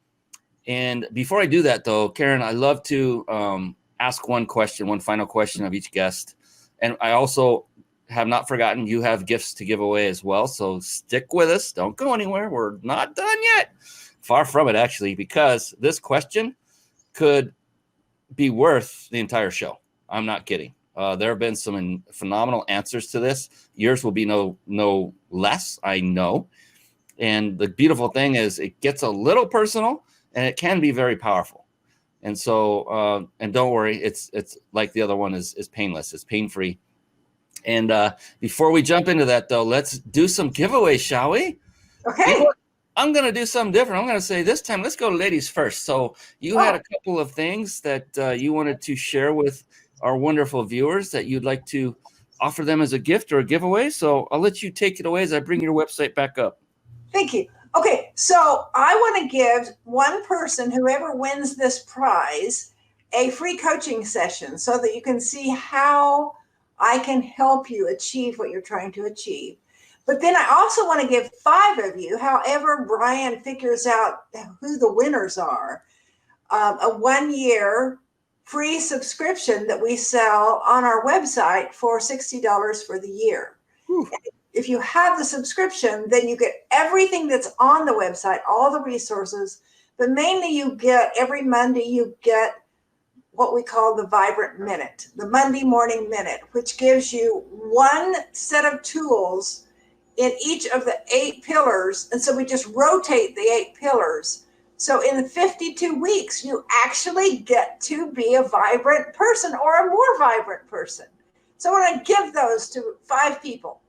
And before I do that, though, Karen, I love to ask one final question of each guest. And I also have not forgotten you have gifts to give away as well. So stick with us. Don't go anywhere. We're not done yet. Far from it, actually, because this question could be worth the entire show. I'm not kidding. There have been some phenomenal answers to this. Yours will be no less, I know. And the beautiful thing is it gets a little personal, and it can be very powerful. And so, and don't worry, it's like the other one is painless. It's pain-free. And before we jump into that, though, let's do some giveaways, shall we? Okay. You know, I'm going to do something different. I'm going to say this time, let's go ladies first. So you had a couple of things that you wanted to share with our wonderful viewers that you'd like to offer them as a gift or a giveaway. So I'll let you take it away as I bring your website back up. Thank you. Okay, so I want to give one person, whoever wins this prize, a free coaching session so that you can see how I can help you achieve what you're trying to achieve. But then I also want to give 5 of you, however Brian figures out who the winners are, a 1-year free subscription that we sell on our website for $60 for the year. If you have the subscription, then you get everything that's on the website, all the resources, but mainly you get every Monday, you get what we call the Vibrant Minute, the Monday Morning Minute, which gives you one set of tools in each of the 8 pillars. And so we just rotate the 8 pillars. So in 52 weeks, you actually get to be a vibrant person or a more vibrant person. So I want to give those to 5 people.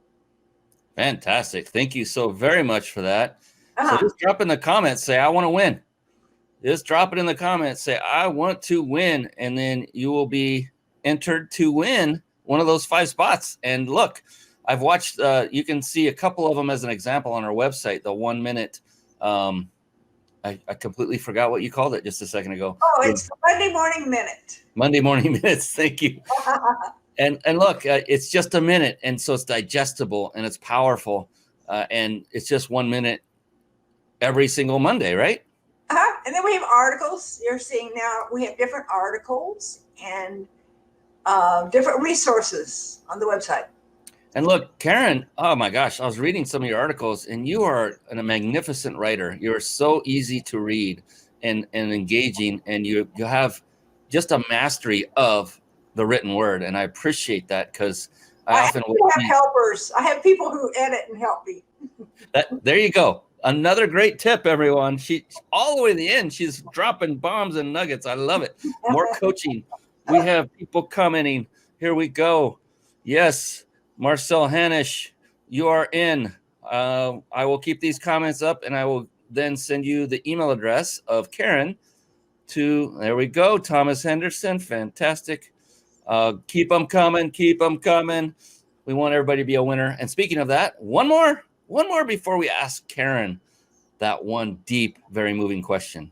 Fantastic. Thank you so very much for that. So just drop in the comments, say, I want to win. Just drop it in the comments, say, I want to win. And then you will be entered to win one of those 5 spots. And look, I've watched, you can see a couple of them as an example on our website, the 1 minute. I completely forgot what you called it just a second ago. Oh, it's the Monday Morning Minute. Monday Morning Minutes. Thank you. And look, it's just a minute, and so it's digestible and it's powerful, and it's just 1 minute every single Monday, right? And then we have articles. You're seeing now we have different articles and different resources on the website. And look, Karen, oh my gosh, I was reading some of your articles, and you are a magnificent writer. You're so easy to read and engaging, and you have just a mastery of the written word, and I appreciate that because I often have helpers. I have people who edit and help me. There you go. Another great tip, everyone. She all the way to the end. She's dropping bombs and nuggets. I love it. More coaching. We have people commenting. Here we go. Yes, Marcel Hanisch, you are in. I will keep these comments up, and I will then send you the email address of Karen to. There we go. Thomas Henderson. Fantastic. Keep them coming. Keep them coming. We want everybody to be a winner. And speaking of that, one more before we ask Karen that one deep, very moving question.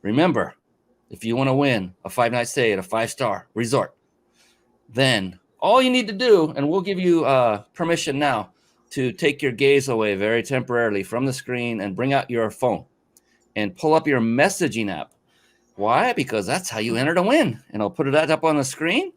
Remember, if you want to win a 5-night stay at a 5-star resort, then all you need to do, and we'll give you permission now to take your gaze away very temporarily from the screen and bring out your phone and pull up your messaging app. Why? Because that's how you enter to win. And I'll put it up on the screen.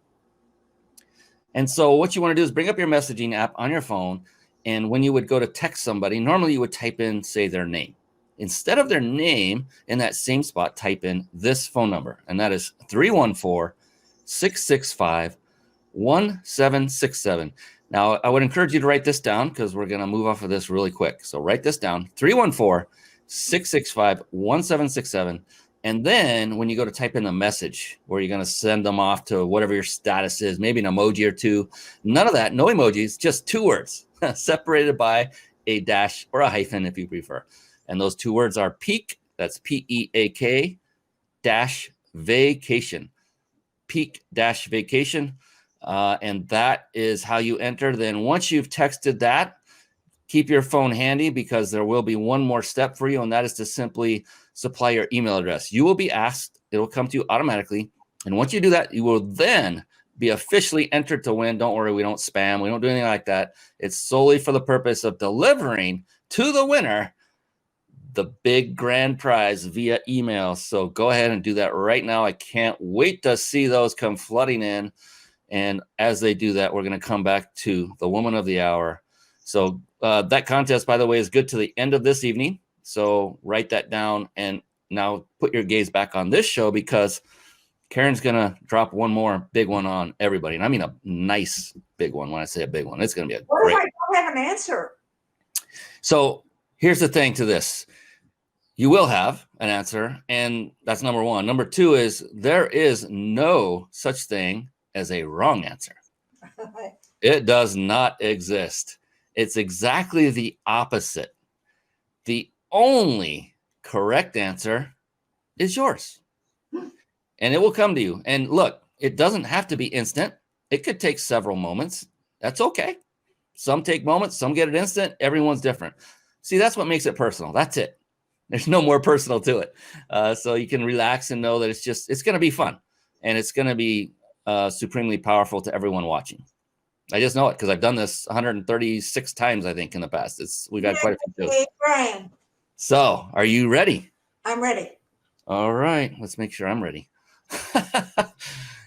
And so what you want to do is bring up your messaging app on your phone. And when you would go to text somebody, normally you would type in, say, their name. Instead of their name, in that same spot, type in this phone number. And that is 314-665-1767. Now, I would encourage you to write this down because we're going to move off of this really quick. So write this down, 314-665-1767. And then when you go to type in the message where you're going to send them off to whatever your status is, maybe an emoji or two, none of that, no emojis, just 2 words separated by a dash or a hyphen if you prefer. And those 2 words are peak, that's P-E-A-K, dash vacation, peak dash vacation. And that is how you enter. Then once you've texted that, keep your phone handy because there will be one more step for you, and that is to simply supply your email address. You will be asked, it will come to you automatically. And once you do that, you will then be officially entered to win. Don't worry, we don't spam. We don't do anything like that. It's solely for the purpose of delivering to the winner the big grand prize via email. So go ahead and do that right now. I can't wait to see those come flooding in. And as they do that, we're going to come back to the woman of the hour. So that contest, by the way, is good to the end of this evening. So write that down and now put your gaze back on this show because Karen's going to drop one more big one on everybody. And I mean a nice big one. When I say a big one, it's going to be a What great. if I don't have an answer? So here's the thing to this. You will have an answer, and that's number one. Number two is there is no such thing as a wrong answer. It does not exist. It's exactly the opposite. The only correct answer is yours. And it will come to you. And look, it doesn't have to be instant. It could take several moments. That's okay. Some take moments, some get it instant. Everyone's different. See, that's what makes it personal. That's it. There's no more personal to it. So you can relax and know that it's going to be fun. And it's going to be supremely powerful to everyone watching. I just know it because I've done this 136 times, I think, in the past. We've had quite a few shows. Hey, Brian. So are you ready? I'm ready. All right. Let's make sure I'm ready.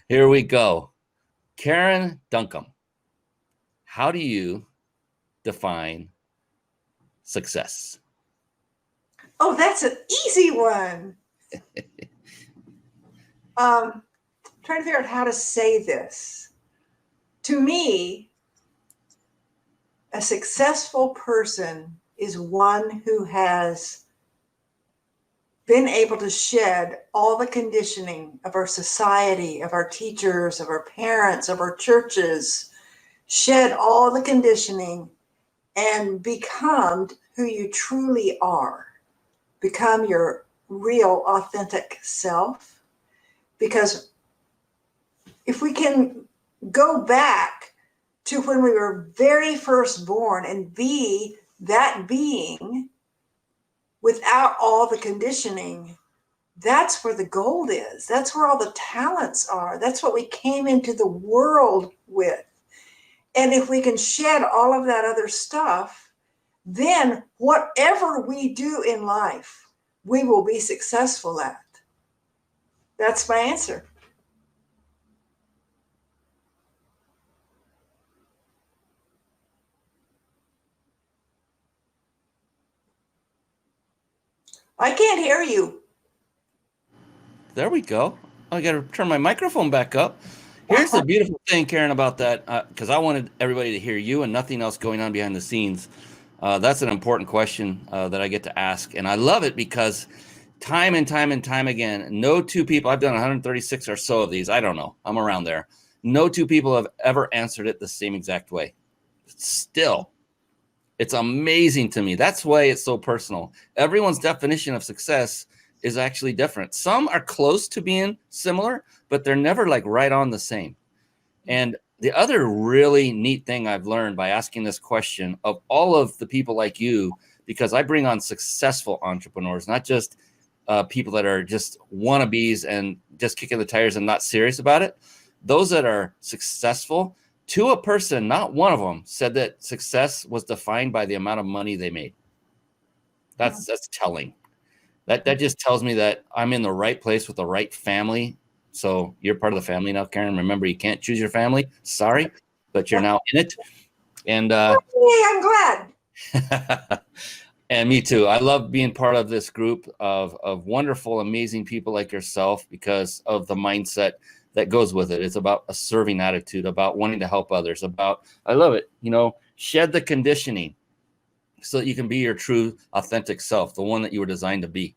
Here we go. Karen Duncum, how do you define success? Oh, that's an easy one. Trying to figure out how to say this. To me, a successful person is one who has been able to shed all the conditioning of our society, of our teachers, of our parents, of our churches, shed all the conditioning and become who you truly are. Become your real, authentic self. Because if we can go back to when we were very first born and be that being without all the conditioning, that's where the gold is. That's where all the talents are. That's what we came into the world with. And if we can shed all of that other stuff, then whatever we do in life, we will be successful at. That's my answer. I can't hear you. There we go. I got to turn my microphone back up. Here's the beautiful thing, Karen, about that, because I wanted everybody to hear you and nothing else going on behind the scenes. That's an important question that I get to ask. And I love it because time and time and time again, no two people, I've done 136 or so of these. I don't know. I'm around there. No two people have ever answered it the same exact way. Still, it's amazing to me. That's why it's so personal. Everyone's definition of success is actually different. Some are close to being similar, but they're never like right on the same. And the other really neat thing I've learned by asking this question of all of the people like you, because I bring on successful entrepreneurs, not just people that are just wannabes and just kicking the tires and not serious about it. Those that are successful, to a person, not one of them said that success was defined by the amount of money they made. That's telling. That just tells me that I'm in the right place with the right family. So you're part of the family now, Karen. Remember, you can't choose your family. Sorry, but you're now in it. And I'm glad. And me too. I love being part of this group of wonderful, amazing people like yourself because of the mindset that goes with it. It's about a serving attitude, about wanting to help others, I love it. Shed the conditioning so that you can be your true, authentic self, the one that you were designed to be.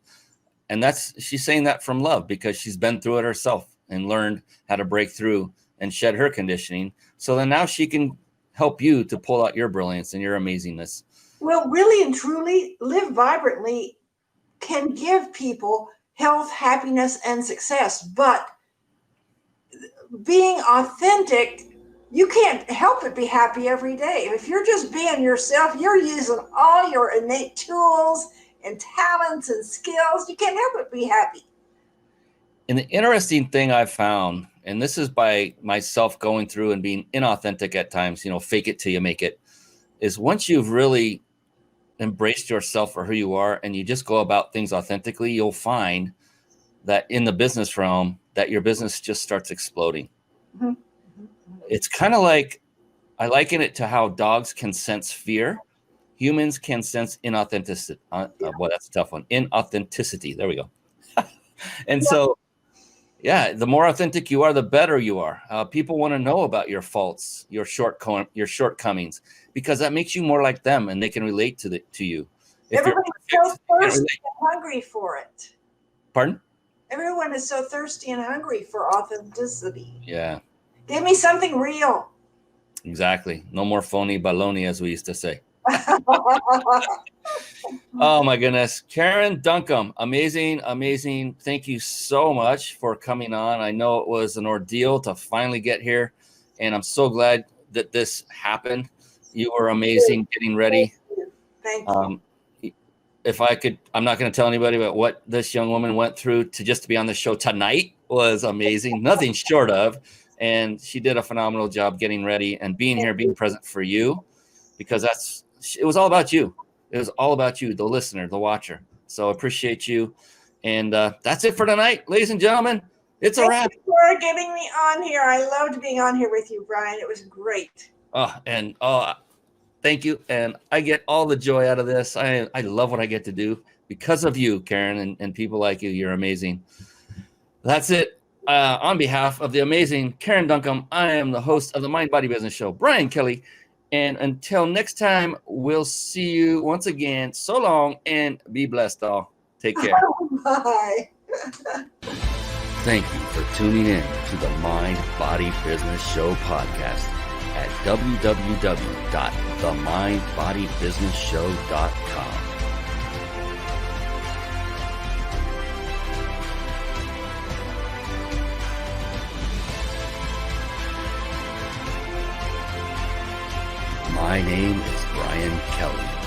And she's saying that from love because she's been through it herself and learned how to break through and shed her conditioning. So then now she can help you to pull out your brilliance and your amazingness. Well, really and truly, Live Vibrantly can give people health, happiness, and success. But being authentic, you can't help but be happy every day. If you're just being yourself, you're using all your innate tools and talents and skills. You can't help but be happy. And the interesting thing I've found, and this is by myself going through and being inauthentic at times, fake it till you make it, is once you've really embraced yourself for who you are and you just go about things authentically, you'll find that in the business realm that your business just starts exploding. Mm-hmm. It's kind of like, I liken it to how dogs can sense fear. Humans can sense inauthenticity. Well, that's a tough one. Inauthenticity. There we go. And so, the more authentic you are, the better you are. People want to know about your faults, your shortcomings, because that makes you more like them and they can relate to you. Everybody's so thirsty and hungry for it. Pardon? Everyone is so thirsty and hungry for authenticity. Yeah. Give me something real. Exactly. No more phony baloney, as we used to say. Oh my goodness. Karen Duncum, amazing. Thank you so much for coming on. I know it was an ordeal to finally get here, and I'm so glad that this happened. You were amazing getting ready. Thank you. If I could, I'm not going to tell anybody about what this young woman went through to be on the show tonight was amazing. Nothing short of. And she did a phenomenal job getting ready and being here, being present for you, because it was all about you. It was all about you, the listener, the watcher. So I appreciate you. And that's it for tonight, ladies and gentlemen. It's a wrap. Thank you for getting me on here. I loved being on here with you, Brian. It was great. Thank you. And I get all the joy out of this. I love what I get to do because of you, Karen, and people like you. You're amazing. That's it. On behalf of the amazing Karen Duncum, I am the host of the Mind Body Business Show, Brian Kelly. And until next time, we'll see you once again. So long and be blessed, all. Take care. Bye. Thank you for tuning in to the Mind Body Business Show podcast at www.themindbodybusinessshow.com. My name is Brian Kelly.